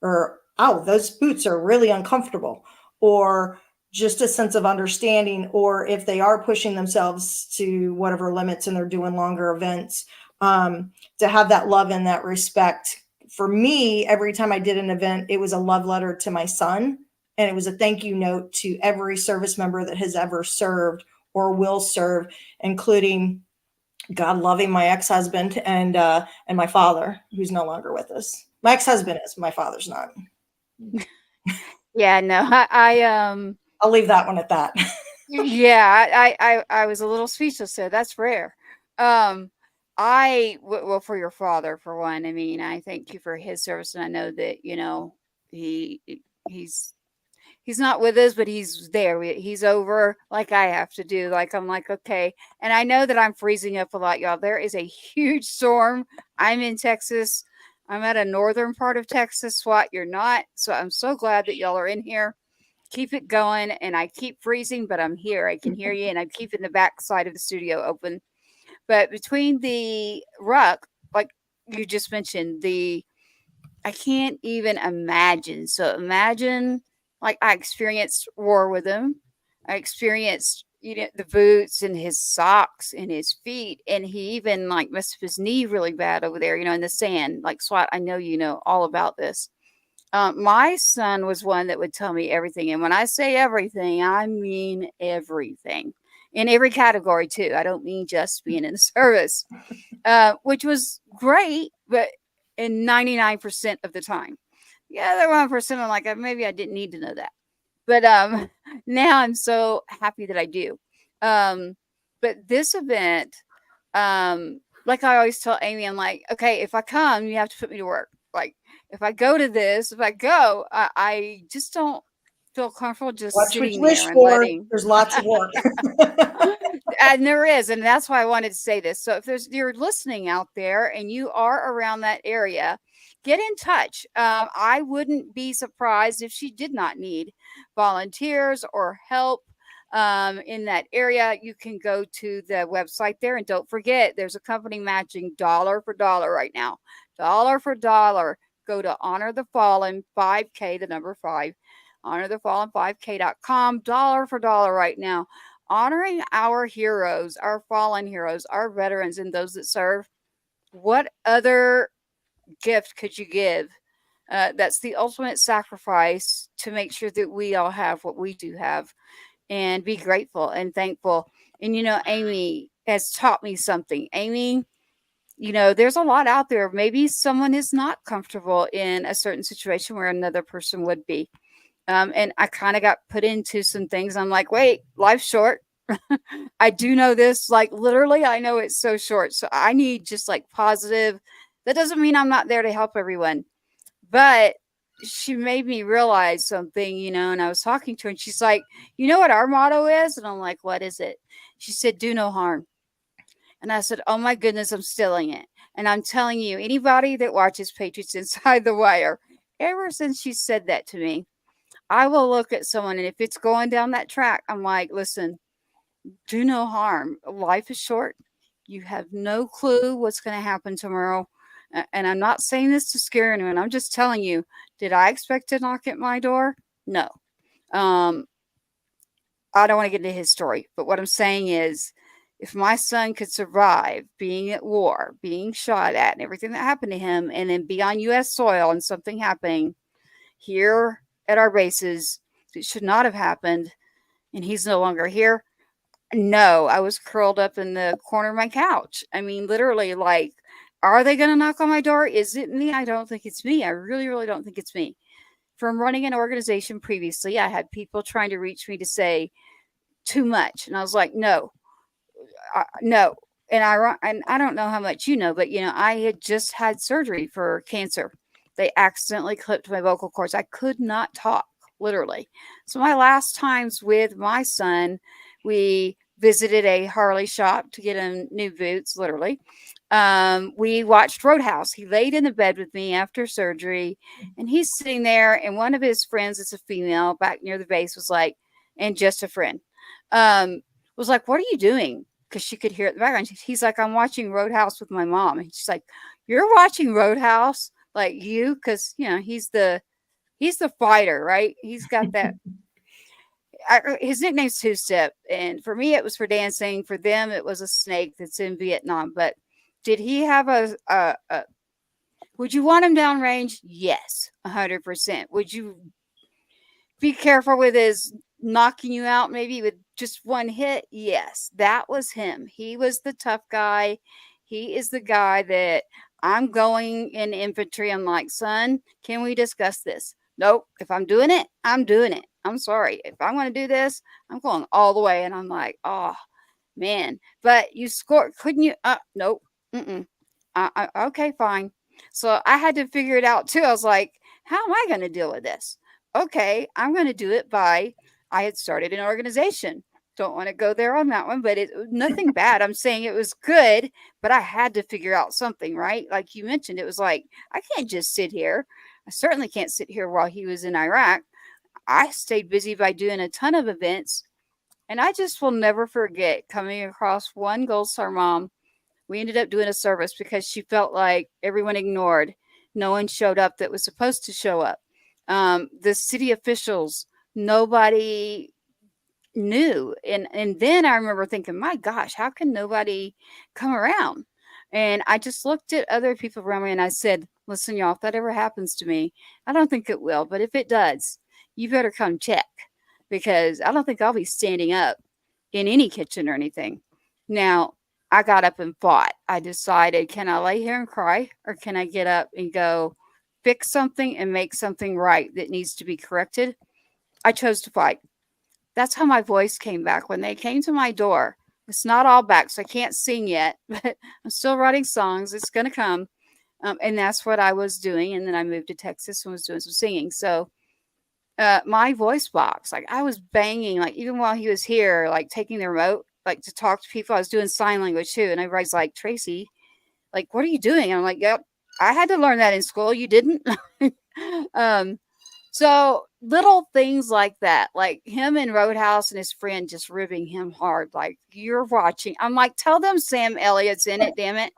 or, oh, those boots are really uncomfortable, or just a sense of understanding, or if they are pushing themselves to whatever limits and they're doing longer events, to have that love and that respect. For me, every time I did an event, it was a love letter to my son, and it was a thank you note to every service member that has ever served or will serve, including, God loving, my ex-husband and my father, who's no longer with us. My ex-husband is, my father's not. Yeah, no, I'll leave that one at that. yeah, I was a little speechless, so that's rare. Well, for your father, for one, I mean, I thank you for his service, and I know that, he he's he's not with us, but he's there. He's over like I have to do. Like, I'm like, okay. And I know that I'm freezing up a lot, y'all. There is a huge storm. I'm in Texas. I'm at a northern part of Texas. SWAT, you're not. So I'm so glad that y'all are in here. Keep it going. And I keep freezing, but I'm here. I can hear you. And I'm keeping the back side of the studio open. But between the ruck, like you just mentioned, I can't even imagine. So imagine, like, I experienced war with him. I experienced, the boots and his socks and his feet. And he even, like, messed up his knee really bad over there, in the sand. Like, SWAT, I know you know all about this. My son was one that would tell me everything. And when I say everything, I mean everything. In every category, too. I don't mean just being in the service, which was great, but in 99% of the time. The other 1%, I'm like, maybe I didn't need to know that. But now I'm so happy that I do. But this event, like I always tell Amy, I'm like, okay, if I come, you have to put me to work. Like, if I go to this, I just don't feel comfortable just Watch what you sitting wish there and for. letting. There's lots of work. And there is, and that's why I wanted to say this. So if you're listening out there and you are around that area, get in touch. I wouldn't be surprised if she did not need volunteers or help. in that area, you can go to the website there. And don't forget, there's a company matching dollar for dollar right now. Dollar for dollar. Go to Honor the Fallen 5K, the number 5, honorthefallen5k.com. Dollar for dollar right now. Honoring our heroes, our fallen heroes, our veterans, and those that serve. What other gift could you give? That's the ultimate sacrifice to make sure that we all have what we do have, and be grateful and thankful. And, Amy has taught me something. Amy, there's a lot out there. Maybe someone is not comfortable in a certain situation where another person would be. And I kind of got put into some things. I'm like, wait, life's short. I do know this. Like, literally, I know it's so short. So I need just like positive. That doesn't mean I'm not there to help everyone. But she made me realize something, and I was talking to her and she's like, you know what our motto is? And I'm like, what is it? She said, do no harm. And I said, oh my goodness, I'm stealing it. And I'm telling you, anybody that watches Patriots Inside the Wire, ever since she said that to me, I will look at someone, and if it's going down that track, I'm like, listen, do no harm. Life is short. You have no clue what's going to happen tomorrow. And I'm not saying this to scare anyone. I'm just telling you, did I expect to knock at my door? No. I don't want to get into his story, but what I'm saying is, if my son could survive being at war, being shot at, and everything that happened to him, and then be on U.S. soil and something happening here at our bases that should not have happened, and he's no longer here, no, I was curled up in the corner of my couch. I mean, literally, like, are they going to knock on my door? Is it me? I don't think it's me. I really, really don't think it's me. From running an organization previously, I had people trying to reach me to say too much. And I was like, no. No. And I don't know how much you know, but, I had just had surgery for cancer. They accidentally clipped my vocal cords. I could not talk, literally. So my last times with my son, we visited a Harley shop to get him new boots, literally. We watched Roadhouse. He laid in the bed with me after surgery, and he's sitting there, and one of his friends, it's a female, back near the base, was like, and just a friend, was like, what are you doing? Because she could hear it in the background. He's like, I'm watching Roadhouse with my mom. And she's like, you're watching Roadhouse? Like, you? Because, he's the fighter, right? He's got that. His nickname's Two Step, and for me it was for dancing. For them it was a snake that's in Vietnam. But did he have a would you want him downrange? Yes, 100%. Would you be careful with his knocking you out maybe with just one hit? Yes, that was him. He was the tough guy. He is the guy that I'm going in infantry. I'm like, son, can we discuss this? Nope. If I'm doing it, I'm doing it. I'm sorry. If I want to do this, I'm going all the way. And I'm like, oh, man. But you scored. Couldn't you? Nope. Mm-mm. Okay, fine. So I had to figure it out, too. I was like, how am I going to deal with this? Okay, I'm going to do it by, I had started an organization. Don't want to go there on that one, but it nothing bad. I'm saying it was good, but I had to figure out something, right? Like you mentioned, it was like, I can't just sit here. I certainly can't sit here while he was in Iraq. I stayed busy by doing a ton of events, and I just will never forget coming across one Gold Star mom. We ended up doing a service because she felt like everyone ignored. No one showed up that was supposed to show up. The city officials, nobody knew. And then I remember thinking, my gosh, how can nobody come around? And I just looked at other people around me and I said, listen, y'all, if that ever happens to me, I don't think it will, but if it does, you better come check, because I don't think I'll be standing up in any kitchen or anything. Now, I got up and fought. I decided, can I lay here and cry, or can I get up and go fix something and make something right that needs to be corrected? I chose to fight. That's how my voice came back. When they came to my door, it's not all back, so I can't sing yet, but I'm still writing songs. It's going to come. And that's what I was doing. And then I moved to Texas and was doing some singing. So my voice box, like I was banging, like even while he was here, like taking the remote, like to talk to people. I was doing sign language too. And everybody's like, Tracy, like, what are you doing? And I'm like, yep, I had to learn that in school. You didn't. So little things like that, like him and Roadhouse and his friend just ribbing him hard, like, you're watching. I'm like, tell them Sam Elliott's in it, damn it.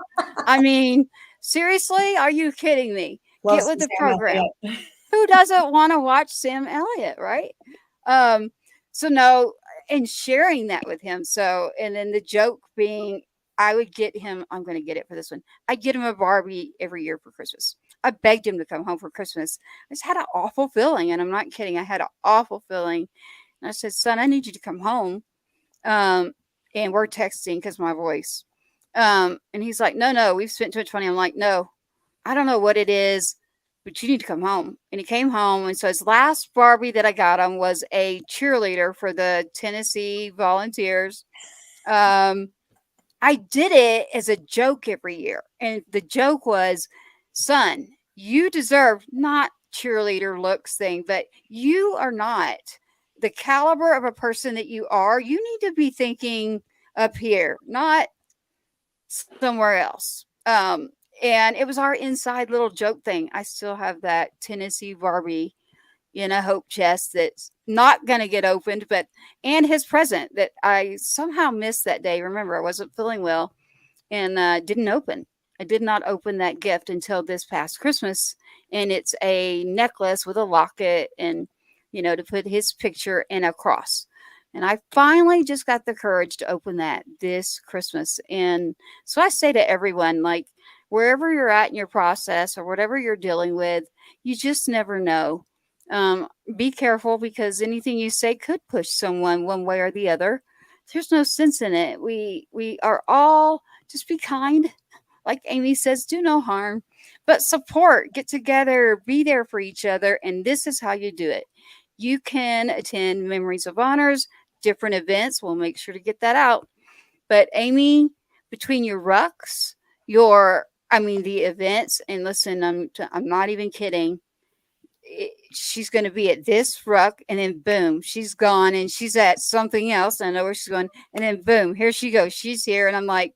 I mean, seriously, are you kidding me? Get Plus with the Sam program. Elliott. Who doesn't want to watch Sam Elliott, right? Um, so no, and sharing that with him. So, and then the joke being, I would get him, I'm going to get it for this one. I get him a Barbie every year for Christmas. I begged him to come home for Christmas. I just had an awful feeling, and I'm not kidding. I had an awful feeling. And I said, son, I need you to come home. And we're texting because my voice. And he's like, no, we've spent 220. I'm like, no, I don't know what it is, but you need to come home. And he came home. And so his last Barbie that I got him was a cheerleader for the Tennessee Volunteers. I did it as a joke every year. And the joke was, son, you deserve not cheerleader looks thing, but you are not the caliber of a person that you are. You need to be thinking up here, not somewhere else. And it was our inside little joke thing. I still have that Tennessee Barbie in a hope chest that's not going to get opened, but and his present that I somehow missed that day. Remember, I wasn't feeling well and didn't open. I did not open that gift until this past Christmas, and it's a necklace with a locket and to put his picture in a cross. And I finally just got the courage to open that this Christmas. And so I say to everyone, like, wherever you're at in your process or whatever you're dealing with, you just never know. Be careful, because anything you say could push someone one way or the other. There's no sense in it. We are all, just be kind. Like Amy says, do no harm, but support, get together, be there for each other. And this is how you do it. You can attend Memories of Honors, different events. We'll make sure to get that out. But Amy, between your rucks, the events, and listen, I'm not even kidding. She's going to be at this ruck, and then boom, she's gone, and she's at something else. I know where she's going, and then boom, here she goes. She's here, and I'm like,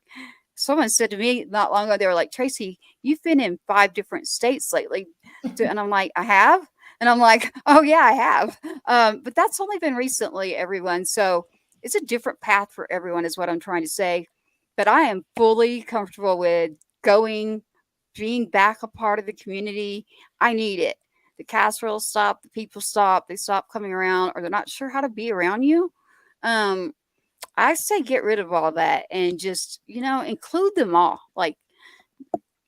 someone said to me not long ago, they were like, Tracy, you've been in 5 different states lately, and I'm like, I have, and I'm like, oh yeah, I have, but that's only been recently, everyone. So it's a different path for everyone, is what I'm trying to say. But I am fully comfortable with being back a part of the community. I need it. The casseroles stop, the people stop, they stop coming around, or they're not sure how to be around you. I say get rid of all that and just, include them all. Like,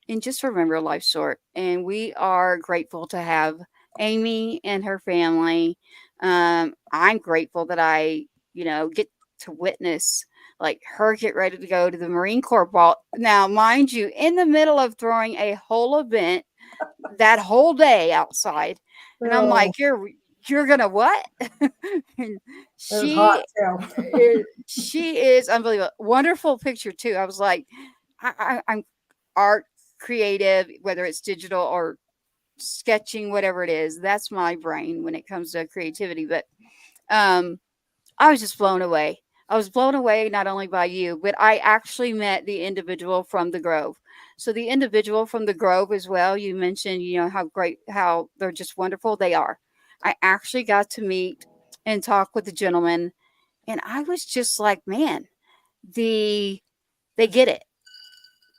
and just remember, life's short. And we are grateful to have Amy and her family. I'm grateful that I, get to witness like her get ready to go to the Marine Corps ball. Now, mind you, in the middle of throwing a whole event that whole day outside. And I'm like, you're gonna what? And she is unbelievable. Wonderful picture too. I was like, I'm art creative, whether it's digital or sketching, whatever it is. That's my brain when it comes to creativity. But I was just blown away. I was blown away not only by you, but I actually met the individual from the Grove. So the individual from the Grove as well, you mentioned, how they're just wonderful. They are. I actually got to meet and talk with the gentleman, and I was just like, man, they get it.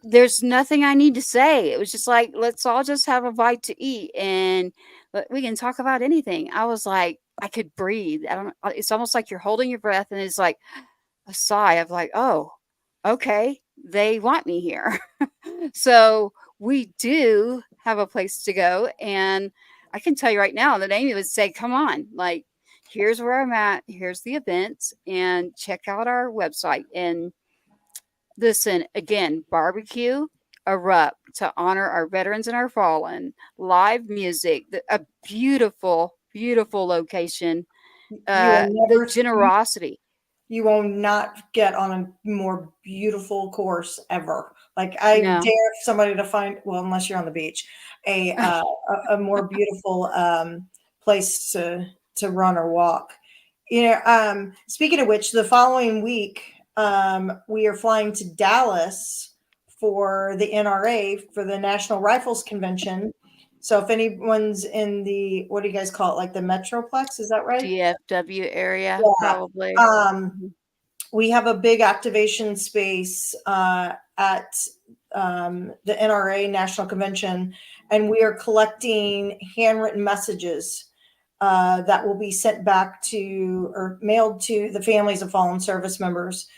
There's nothing I need to say. It was just like, let's all just have a bite to eat, and we can talk about anything. I was like, I could breathe. It's almost like you're holding your breath, and it's like a sigh of like, oh, okay, they want me here. So we do have a place to go. And I can tell you right now that Amy would say, come on, like, here's where I'm at. Here's the events, and check out our website. And listen, again, barbecue, a ruck to honor our veterans and our fallen, live music, a beautiful, beautiful location, the generosity. You will not get on a more beautiful course ever. Like, I dare somebody to find, well, unless you're on the beach, a more beautiful place to run or walk. Speaking of which, the following week, we are flying to Dallas for the NRA, for the National Rifles Convention. So if anyone's in the, what do you guys call it? Like the Metroplex, is that right? DFW area, Yeah. probably. We have a big activation space at the NRA National Convention, and we are collecting handwritten messages that will be sent back to or mailed to the families of fallen service members.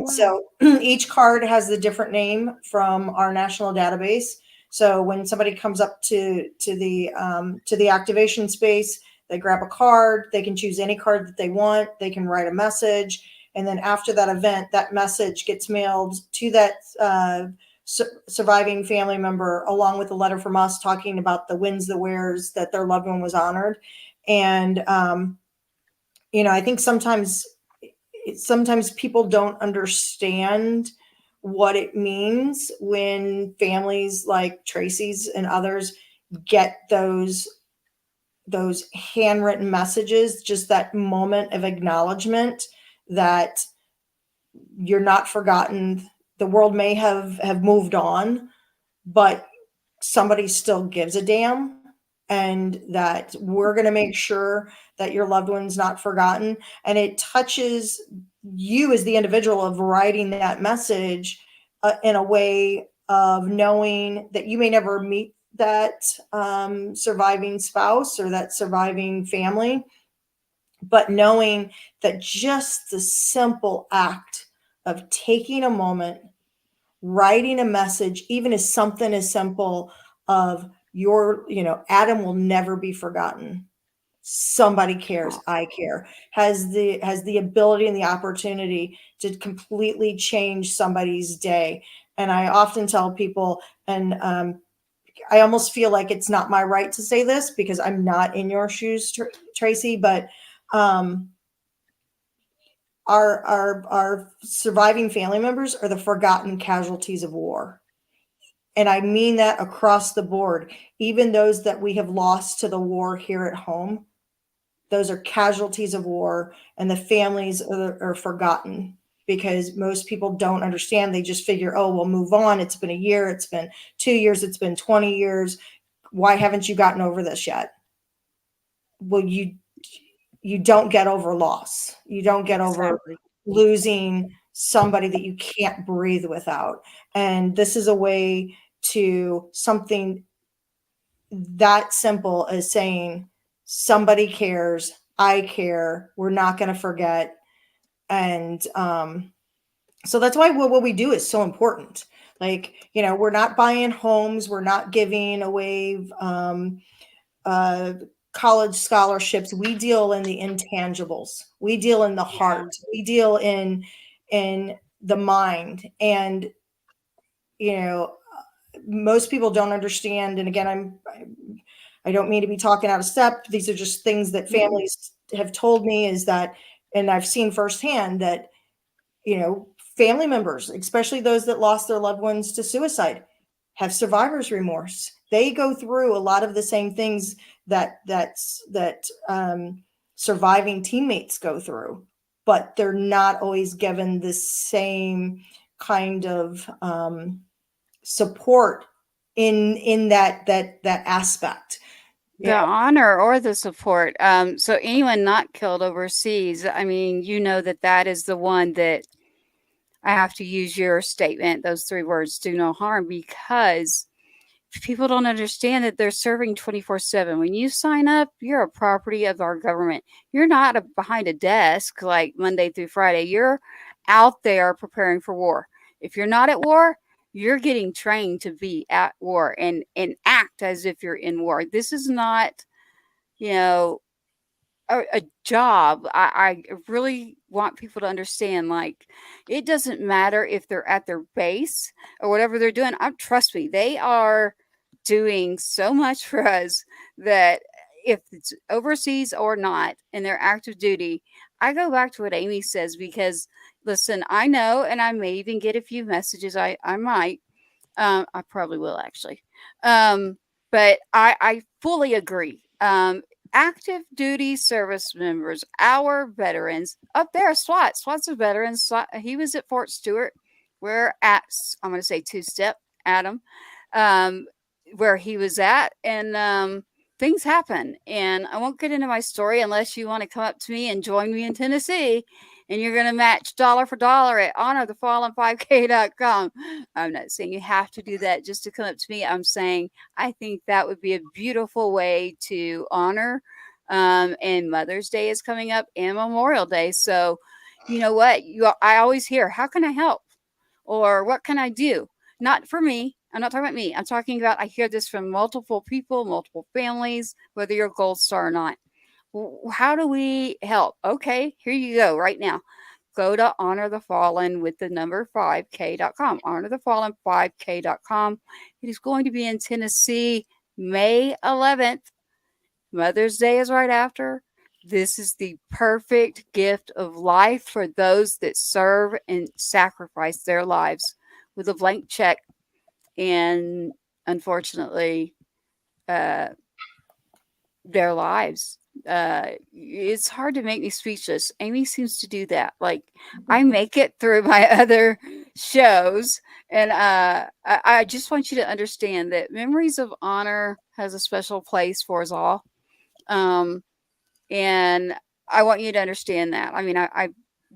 So each card has the different name from our national database. So when somebody comes up to the activation space, they grab a card. They can choose any card that they want. They can write a message, and then after that event, that message gets mailed to that surviving family member, along with a letter from us talking about the wins, the wears, that their loved one was honored. And I think sometimes people don't understand what it means when families like Tracy's and others get those handwritten messages, just that moment of acknowledgement that you're not forgotten. The world may have moved on, but somebody still gives a damn, and that we're going to make sure that your loved one's not forgotten. And it touches you as the individual of writing that message in a way of knowing that you may never meet that surviving spouse or that surviving family, but knowing that just the simple act of taking a moment, writing a message, even as something as simple of Adam will never be forgotten. Somebody cares. I care. Has the ability and the opportunity to completely change somebody's day. And I often tell people, and I almost feel like it's not my right to say this because I'm not in your shoes, Tracy, but our surviving family members are the forgotten casualties of war. And I mean that across the board. Even those that we have lost to the war here at home, those are casualties of war, and the families are forgotten because most people don't understand. They just figure, oh, we'll move on. It's been a year. It's been 2 years. It's been 20 years. Why haven't you gotten over this yet? Well, you don't get over loss. You don't get over losing somebody that you can't breathe without. And this is a way to something that simple as saying, somebody cares, I care, we're not going to forget. And so that's why what we do is so important. Like, we're not buying homes, we're not giving away college scholarships. We deal in the intangibles. We deal in the heart. We deal in the mind. And most people don't understand. And again, I don't mean to be talking out of step. These are just things that families have told me, is that, and I've seen firsthand that, family members, especially those that lost their loved ones to suicide, have survivor's remorse. They go through a lot of the same things that surviving teammates go through, but they're not always given the same kind of support in that aspect. The honor or the support. So anyone not killed overseas, I mean, that is the one that I have to use your statement, those 3 words, do no harm, because people don't understand that they're serving 24/7. When you sign up, you're a property of our government. You're not behind a desk like Monday through Friday. You're out there preparing for war. If you're not at war, you're getting trained to be at war and act as if you're in war. This is not, a job. I really want people to understand, like, it doesn't matter if they're at their base or whatever they're doing. Trust me, they are doing so much for us that if it's overseas or not in their active duty, I go back to what Amy says, because listen, I know, and I may even get a few messages. I might, I probably will actually. But I fully agree. Active duty service members, our veterans up there, SWAT's a veteran. He was at Fort Stewart. We're at, I'm going to say 2-step, Adam. where he was at, and things happen. And I won't get into my story unless you want to come up to me and join me in Tennessee, and you're going to match dollar for dollar at honorthefallen5k.com. I'm not saying you have to do that just to come up to me. I'm saying I think that would be a beautiful way to honor. And Mother's Day is coming up, and Memorial Day. So, you know what? I always hear, how can I help? Or what can I do? Not for me. I'm not talking about me. I'm talking about, I hear this from multiple people, multiple families, whether you're a Gold Star or not. How do we help? Okay, here you go right now. Go to Honor the Fallen with the number 5k.com. Honorthefallen5k.com. It is going to be in Tennessee, May 11th. Mother's Day is right after. This is the perfect gift of life for those that serve and sacrifice their lives with a blank check. And unfortunately, their lives. It's hard to make me speechless. Amy seems to do that. Like, I make it through my other shows, and I just want you to understand that Memories of Honor has a special place for us all. And I want you to understand that. I mean, I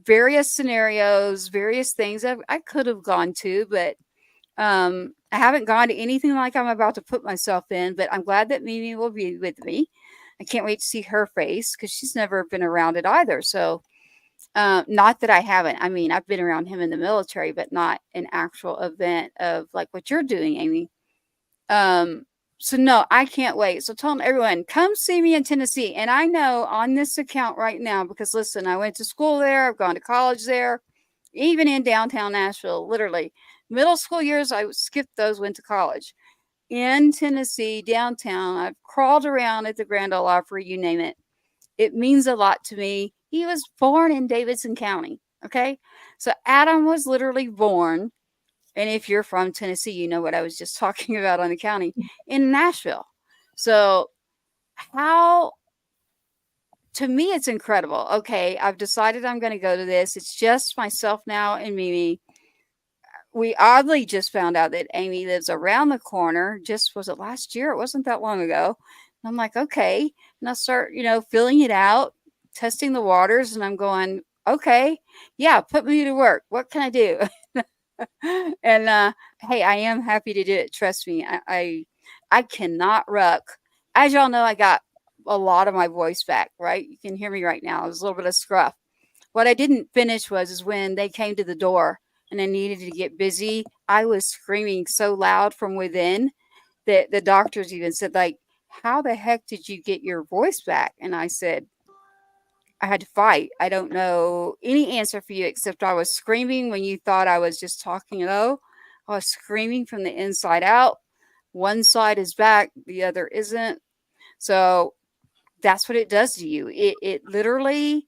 various scenarios, various things I could have gone to, but I haven't gone to anything like I'm about to put myself in. But I'm glad that Mimi will be with me. I can't wait to see her face because she's never been around it either. So, not that I haven't. I mean, I've been around him in the military, but not an actual event of like what you're doing, Amy. So no, I can't wait. So tell everyone, come see me in Tennessee. And I know on this account right now, because listen, I went to school there. I've gone to college there, even in downtown Nashville, literally middle school years. I skipped those, went to college in Tennessee, downtown. I've crawled around at the Grand Ole Opry, you name it. It means a lot to me. He was born in Davidson County. Okay. So Adam was literally born. And if you're from Tennessee, you know what I was just talking about on the county in Nashville. So to me, it's incredible. Okay, I've decided I'm going to go to this. It's just myself now and Mimi. We oddly just found out that Amy lives around the corner. Was it last year? It wasn't that long ago. And I'm like, okay. And I start, filling it out, testing the waters. And I'm going, okay, yeah, put me to work. What can I do? And hey, I am happy to do it. Trust me. I cannot ruck. As y'all know, I got a lot of my voice back, right? You can hear me right now. There's a little bit of scruff. What I didn't finish is when they came to the door and I needed to get busy, I was screaming so loud from within that the doctors even said, like, how the heck did you get your voice back? And I said, I had to fight. I don't know any answer for you except I was screaming when you thought I was just talking low. I was screaming from the inside out. One side is back, the other isn't. So that's what it does to you. It literally,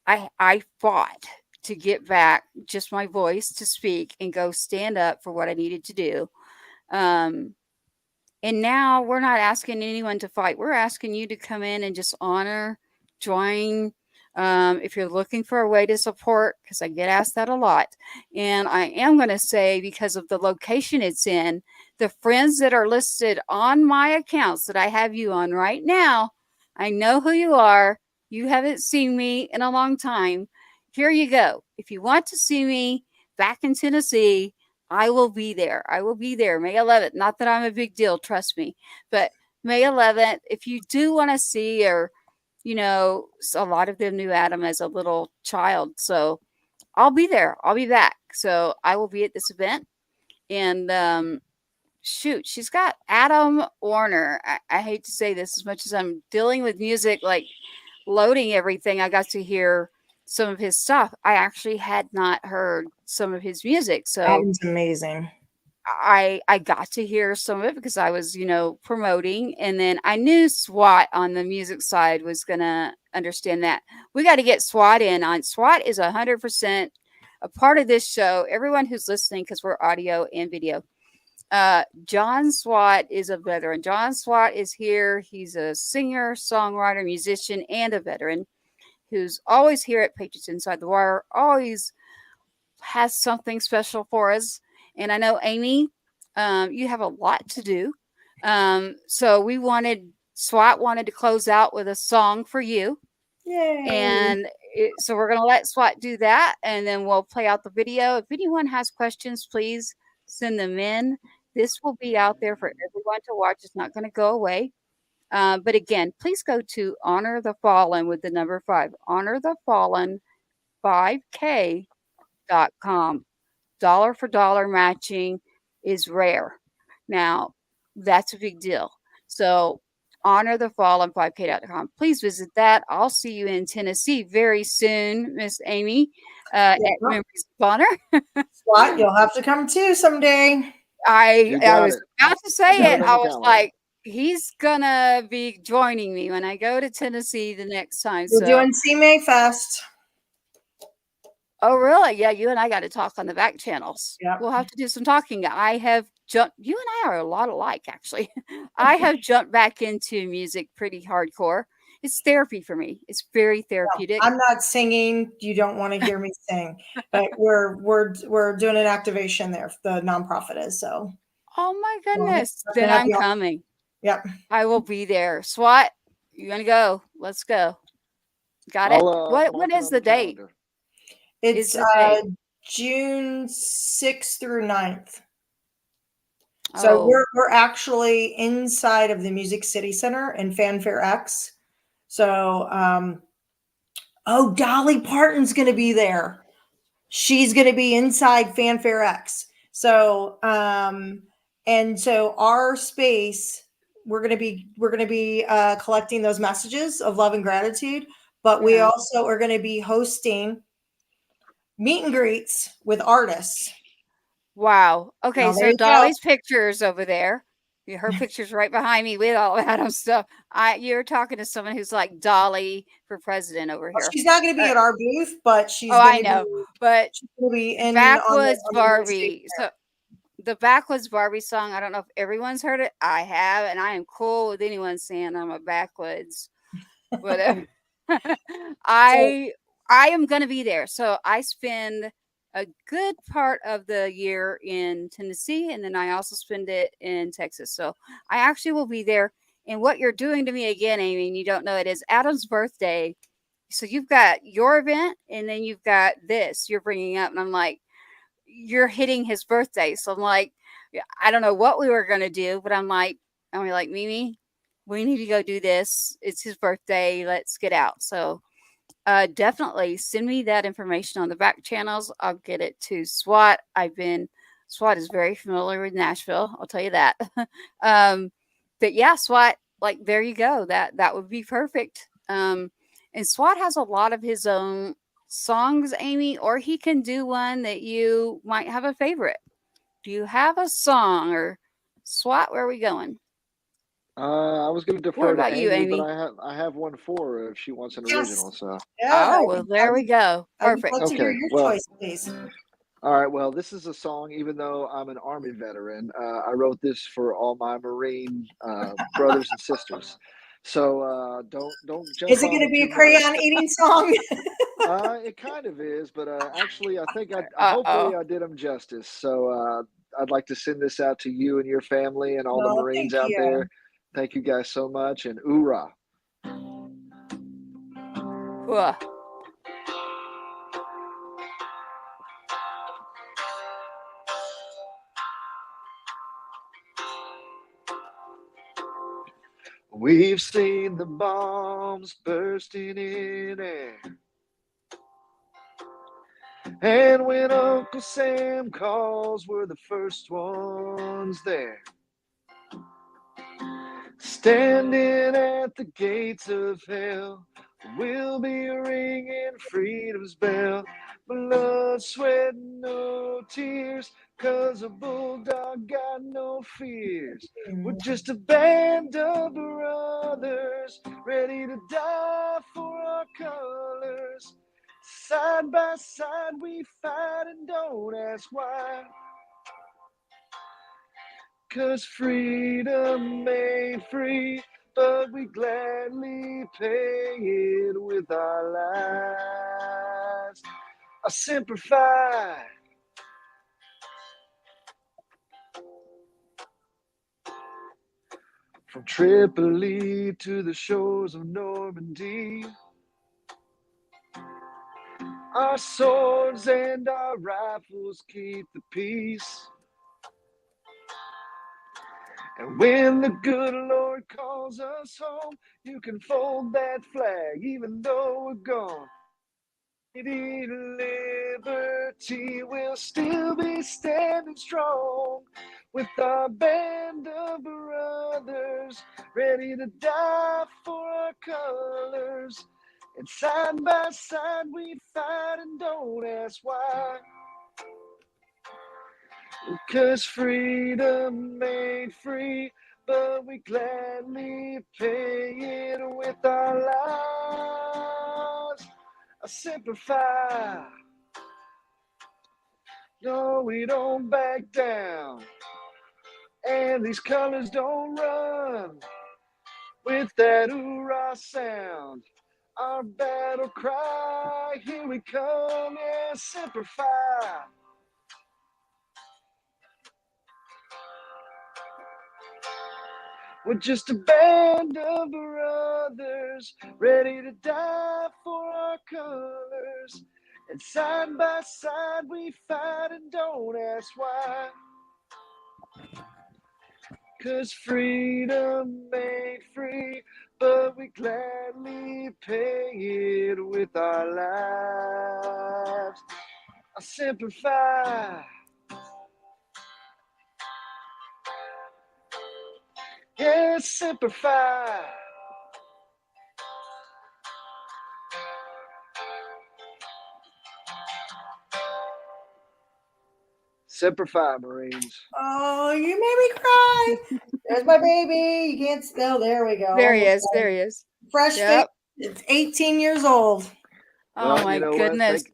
I fought to get back just my voice to speak and go stand up for what I needed to do. And now we're not asking anyone to fight. We're asking you to come in and just honor, join. If you're looking for a way to support, because I get asked that a lot. And I am going to say, because of the location it's in, the friends that are listed on my accounts that I have you on right now, I know who you are. You haven't seen me in a long time. Here you go. If you want to see me back in Tennessee, I will be there. I will be there May 11th. Not that I'm a big deal, trust me. But May 11th, if you do want to see, or, a lot of them knew Adam as a little child. So I'll be there. I'll be back. So I will be at this event. And shoot, she's got Adam Warner. I hate to say this, as much as I'm dealing with music, like loading everything, I got to hear some of his stuff. I actually had not heard some of his music. So Adam's amazing. I got to hear some of it because I was, promoting. And then I knew SWAT on the music side was going to understand that. We got to get SWAT in on. SWAT is 100% a part of this show. Everyone who's listening, because we're audio and video. John SWAT is a veteran. John SWAT is here. He's a singer, songwriter, musician, and a veteran who's always here at Patriots Inside the Wire, always has something special for us. And I know, Amy, you have a lot to do. So SWAT wanted to close out with a song for you. Yay. And so we're going to let SWAT do that, and then we'll play out the video. If anyone has questions, please send them in. This will be out there for everyone to watch. It's not going to go away. But again, please go to Honor the Fallen with the number 5, honorthefallen5k.com. Dollar for dollar matching is rare. Now, that's a big deal. So honorthefallen5k.com. Please visit that. I'll see you in Tennessee very soon, Miss Amy, at Memories of Honor. SWAT, you'll have to come too someday. I was about to say it. I was calendar. like, he's gonna be joining me when I go to Tennessee the next time. We're doing CMA Fest. Oh, really? Yeah, you and I got to talk on the back channels. Yeah. We'll have to do some talking. I have jumped, you and I are a lot alike, actually. I have jumped back into music pretty hardcore. It's therapy for me. It's very therapeutic. I'm not singing. You don't want to hear me sing, but we're doing an activation there. The nonprofit is so. Oh my goodness. Then I'm coming. Yep. I will be there. SWAT, you want to go? Let's go. Got it? What is the date? Calendar. It's June 6th through 9th. So we're actually inside of the Music City Center in Fanfare X. So Dolly Parton's going to be there. She's going to be inside Fanfare X. So and so our space, we're going to be collecting those messages of love and gratitude, but we also are going to be hosting meet and greets with artists. Wow. Okay, Well, so Dolly's pictures over there. Her picture's right behind me with all that stuff. You're talking to someone who's like Dolly for president over here. She's not going to be at our booth, but she's going to be. But she's going to be in Backwoods Barbie. So the Backwoods Barbie song. I don't know if everyone's heard it. I have, and I am cool with anyone saying I'm a backwoods. But I am going to be there. So I spend a good part of the year in Tennessee, and then I also spend it in Texas. So I actually will be there. And what you're doing to me again, Amy, and you don't know, it is Adam's birthday. So you've got your event, and then you've got this you're bringing up, and I'm like, you're hitting his birthday. So I'm like, I don't know what we were going to do, but I'm like, Mimi, we need to go do this. It's his birthday. Let's get out. So definitely send me that information on the back channels. I'll get it to SWAT. SWAT is very familiar with Nashville. I'll tell you that. But yeah, SWAT, like, there you go. That would be perfect. And SWAT has a lot of his own songs, Amy, or he can do one that you might have a favorite. Do you have a song, or SWAT? Where are we going? I was going to defer to Amy, but I have one for her if she wants an original. So well, there we go. Perfect. Let's hear your choice, please. All right. Well, this is a song. Even though I'm an Army veteran, I wrote this for all my Marine brothers and sisters. So don't jump. Is it going to be a crayon eating song? It kind of is, but actually, I think hopefully I did them justice. So I'd like to send this out to you and your family and all the Marines out there. Thank you guys so much, and hoorah! We've seen the bombs bursting in air, and when Uncle Sam calls, we're the first ones there. Standing at the gates of hell, we'll be ringing freedom's bell. Blood, sweat, no tears, 'cause a bulldog got no fears. We're just a band of brothers, ready to die for our colors. Side by side we fight and don't ask why. 'Cause freedom ain't free, but we gladly pay it with our lives. I simplify. From Tripoli to the shores of Normandy, our swords and our rifles keep the peace. And when the good Lord calls us home, you can fold that flag even though we're gone. Liberty will still be standing strong with our band of brothers ready to die for our colors. And side by side we fight and don't ask why. 'Cause freedom ain't free, but we gladly pay it with our lives. I simplify. No, we don't back down. And these colors don't run with that hoorah sound. Our battle cry, here we come, yeah, simplify. We're just a band of brothers ready to die for our colors. And side by side we fight and don't ask why. 'Cause freedom ain't free, but we gladly pay it with our lives. I simplify. Yeah, simplify. Simplify, Marines. Oh, you made me cry. There's my baby. You can't still. There we go. There he Almost is. done. There he is. Fresh Yep. face. It's 18 years old. Oh Well, my you know goodness. what?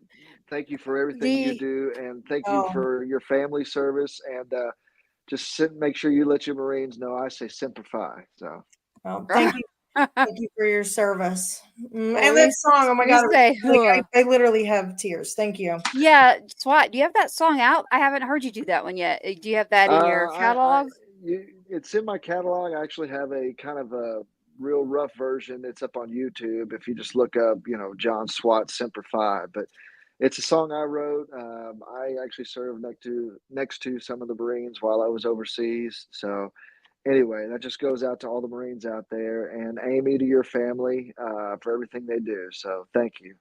Thank you for everything you The do, and thank you Oh, for your family service. And just make sure you let your Marines know I say simplify. So well, thank you. Thank you for your service. well, And that song, oh my we God, say, like, I literally have tears. Thank you. yeah, SWAT. Do you have that song out? I haven't heard you do that one yet. Do you have that in your catalog? It's in my catalog. I actually have a kind of a real rough version. It's up on YouTube. If you just look up, John Swat Simplify. But it's a song I wrote. I actually served next to some of the Marines while I was overseas. So anyway, that just goes out to all the Marines out there, and Amy, to your family, for everything they do. So thank you.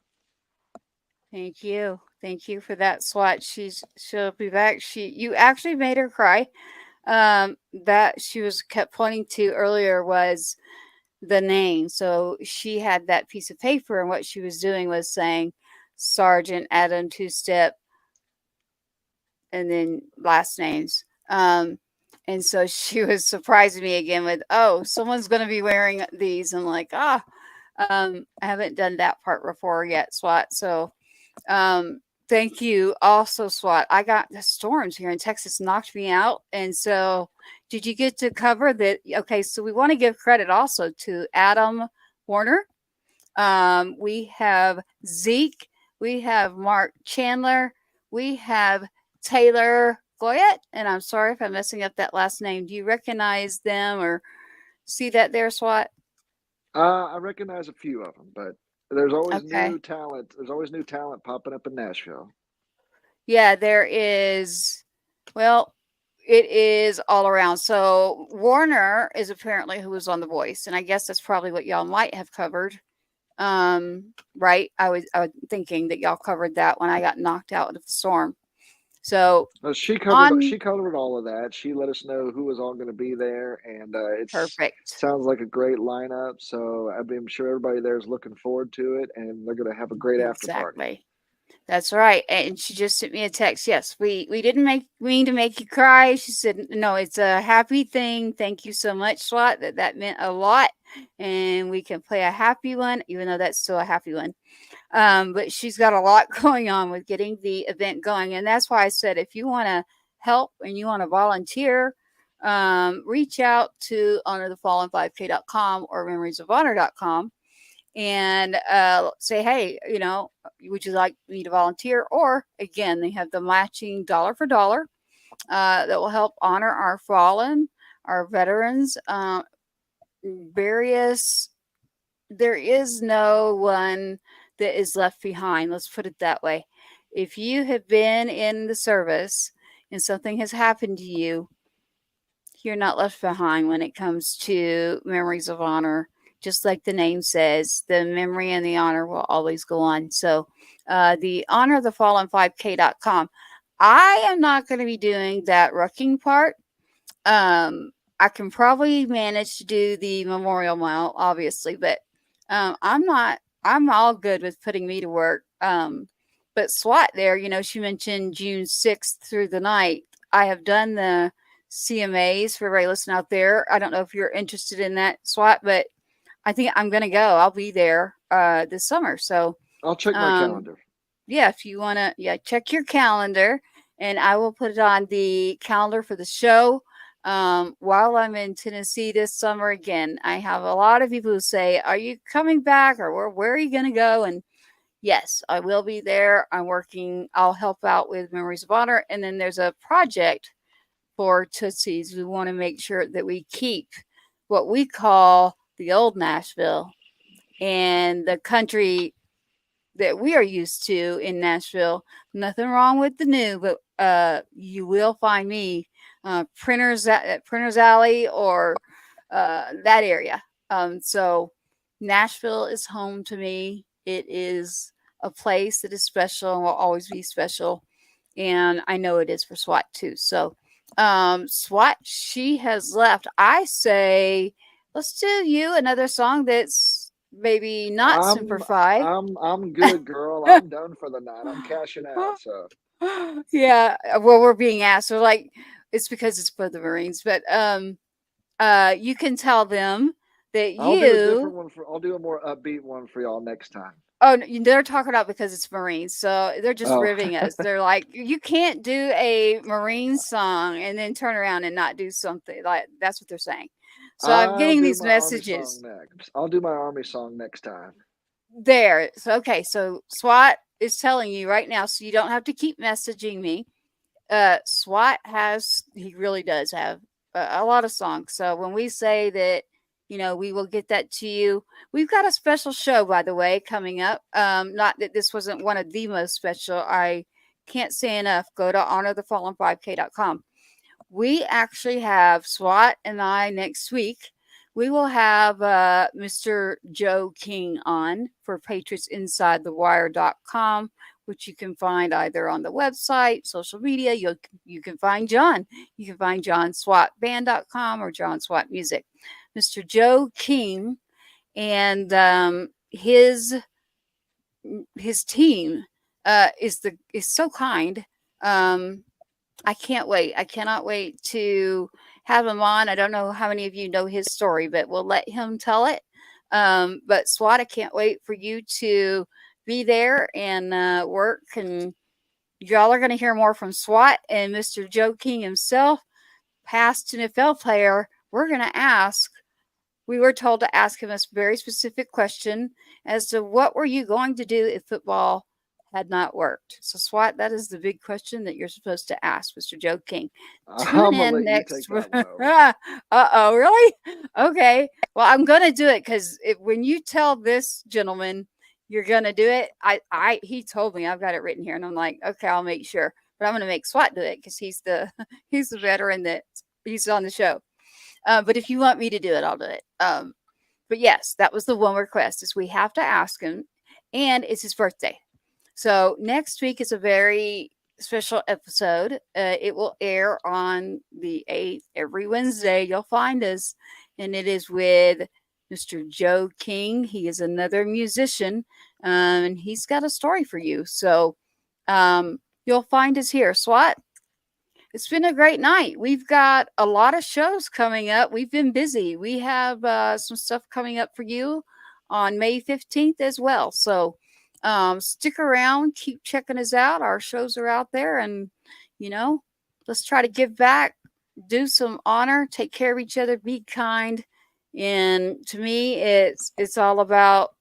Thank you. Thank you for that, SWAT. She'll be back. You actually made her cry. That she was kept pointing to earlier was the name. So she had that piece of paper, and what she was doing was saying Sergeant Adam Two Step, and then last names. And so she was surprising me again with, oh, someone's going to be wearing these. I'm like, I haven't done that part before yet, SWAT. So thank you also, SWAT. I got the storms here in Texas knocked me out. And so did you get to cover that? Okay, so we want to give credit also to Adam Warner. We have Zeke. We have Mark Chandler. We have Taylor Goyette. And I'm sorry if I'm messing up that last name. Do you recognize them or see that there, SWAT? I recognize a few of them, but there's always Okay. new talent. There's always new talent popping up in Nashville. Yeah, there is. Well, it is all around. So Warner is apparently who was on The Voice, and I guess that's probably what y'all might have covered. Right? I was thinking that y'all covered that when I got knocked out of the storm. So She on covered all of that. She let us know who was all going to be there, and it perfect. sounds like a great lineup. So I'm sure everybody there is looking forward to it, and they're going to have a great after party. Exactly. That's right. And she just sent me a text. Yes, we didn't mean to make you cry. She said, no, it's a happy thing. Thank you so much, SWAT. That meant a lot. And we can play a happy one, even though that's still a happy one. But she's got a lot going on with getting the event going. And that's why I said, if you want to help and you want to volunteer, reach out to honorthefallen5k.com or memoriesofhonor.com and say, hey, would you like me to volunteer? Or again, they have the matching dollar for dollar that will help honor our fallen, our veterans, various, there is no one that is left behind. Let's put it that way. If you have been in the service and something has happened to you, you're not left behind when it comes to memories of honor. Just like the name says, the memory and the honor will always go on. So, the honor of the fallen 5K.com. I am not going to be doing that rucking part. I can probably manage to do the memorial mile, obviously, but I'm not. I'm all good with putting me to work. But SWAT there, she mentioned June 6th through the night. I have done the CMAs for everybody listening out there. I don't know if you're interested in that, SWAT, but I think I'm going to go. I'll be there this summer. So I'll check my calendar. yeah, if you want to, check your calendar, and I will put it on the calendar for the show. While I'm in Tennessee this summer again, I have a lot of people who say, "Are you coming back, or where are you going to go?" And yes, I will be there. I'm working. I'll help out with Memories of Honor, and then there's a project for Tootsies. We want to make sure that we keep what we call the old Nashville and the country that we are used to in Nashville. Nothing wrong with the new, but you will find me Printers Alley or that area. So Nashville is home to me. It is a place that is special and will always be special. And I know it is for SWAT too. So SWAT, she has left. I say, let's do you another song that's maybe not Semper Fi. I'm good, girl. I'm done for the night. I'm cashing out. So yeah, well, we're being asked. So like, it's because it's for the Marines, but you can tell them that I'll do a different one I'll do a more upbeat one for y'all next time. Oh, they're talking about because it's Marines, so they're just Oh. ribbing us. They're like, you can't do a Marine song and then turn around and not do something. Like, that's what they're saying. So I'm getting these messages. I'll do my Army song next time. There. So okay. So SWAT is telling you right now, so you don't have to keep messaging me. SWAT he really does have a lot of songs. So when we say that, we will get that to you. We've got a special show, by the way, coming up. Not that this wasn't one of the most special. I can't say enough. Go to honorthefallen5k.com. We actually have SWAT and I next week. We will have Mr. Joe King on for patriotsinsidethewire.com, which you can find either on the website, social media. You can find John. You can find johnswatband.com or John SWAT Music. Mr. Joe King and his team is so kind. I can't wait. I cannot wait to have him on. I don't know how many of you know his story, but we'll let him tell it. But SWAT, I can't wait for you to be there and work. And y'all are going to hear more from SWAT and Mr. Joe King himself, past NFL player. We were told to ask him a very specific question as to what were you going to do if football had not worked. So SWAT, that is the big question that you're supposed to ask, Mr. Joe King. Tune in next. Uh-oh, really? Okay. Well, I'm going to do it because when you tell this gentleman you're going to do it, he told me, I've got it written here, and I'm like, okay, I'll make sure. But I'm going to make SWAT do it because he's the veteran that he's on the show. But if you want me to do it, I'll do it. But yes, that was the one request is we have to ask him, and it's his birthday. So next week is a very special episode. It will air on the 8th every Wednesday. You'll find us, and it is with Mr. Joe King. He is another musician, and he's got a story for you. So you'll find us here. SWAT, it's been a great night. We've got a lot of shows coming up. We've been busy. We have some stuff coming up for you on May 15th as well. So stick around, keep checking us out. Our shows are out there, and let's try to give back, do some honor, take care of each other, be kind. And to me, it's all about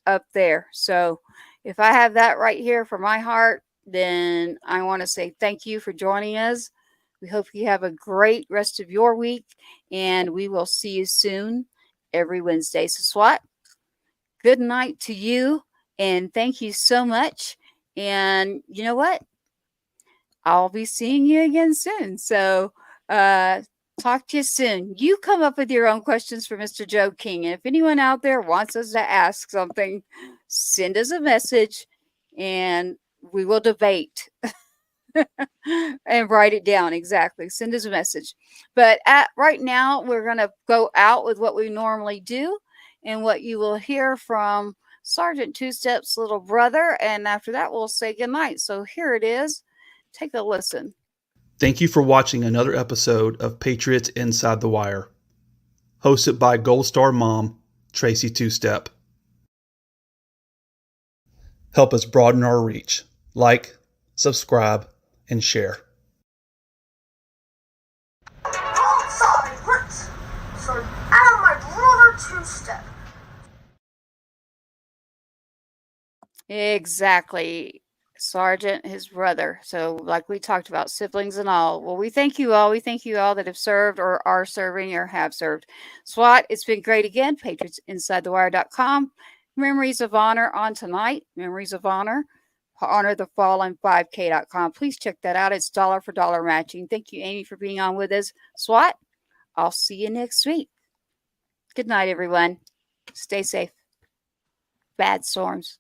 up there. So if I have that right here for my heart, then I want to say thank you for joining us. We hope you have a great rest of your week, and we will see you soon. every Wednesday. So SWAT, good night to you. And thank you so much. And you know what? I'll be seeing you again soon. So talk to you soon. You come up with your own questions for Mr. Joe King. And if anyone out there wants us to ask something, send us a message and we will debate and write it down. Exactly. Send us a message. But right now, we're going to go out with what we normally do and what you will hear from Sergeant Two Step's little brother. And after that, we'll say goodnight. So here it is. Take a listen. Thank you for watching another episode of Patriots Inside the Wire, hosted by Gold Star Mom, Tracy Two Step. Help us broaden our reach. Like, subscribe, and share. Sorry, Rucks. So I'm my brother Two-Step. Exactly. Sergeant, his brother. So like we talked about, siblings and all. Well, we thank you all. We thank you all that have served or are serving or have served. SWAT, it's been great again. PatriotsInsideTheWire.com. Memories of Honor on tonight. Memories of Honor. Honor the Fallen 5K.com. Please check that out. It's dollar for dollar matching. Thank you, Amy, for being on with us. SWAT, I'll see you next week. Good night, everyone. Stay safe. Bad storms.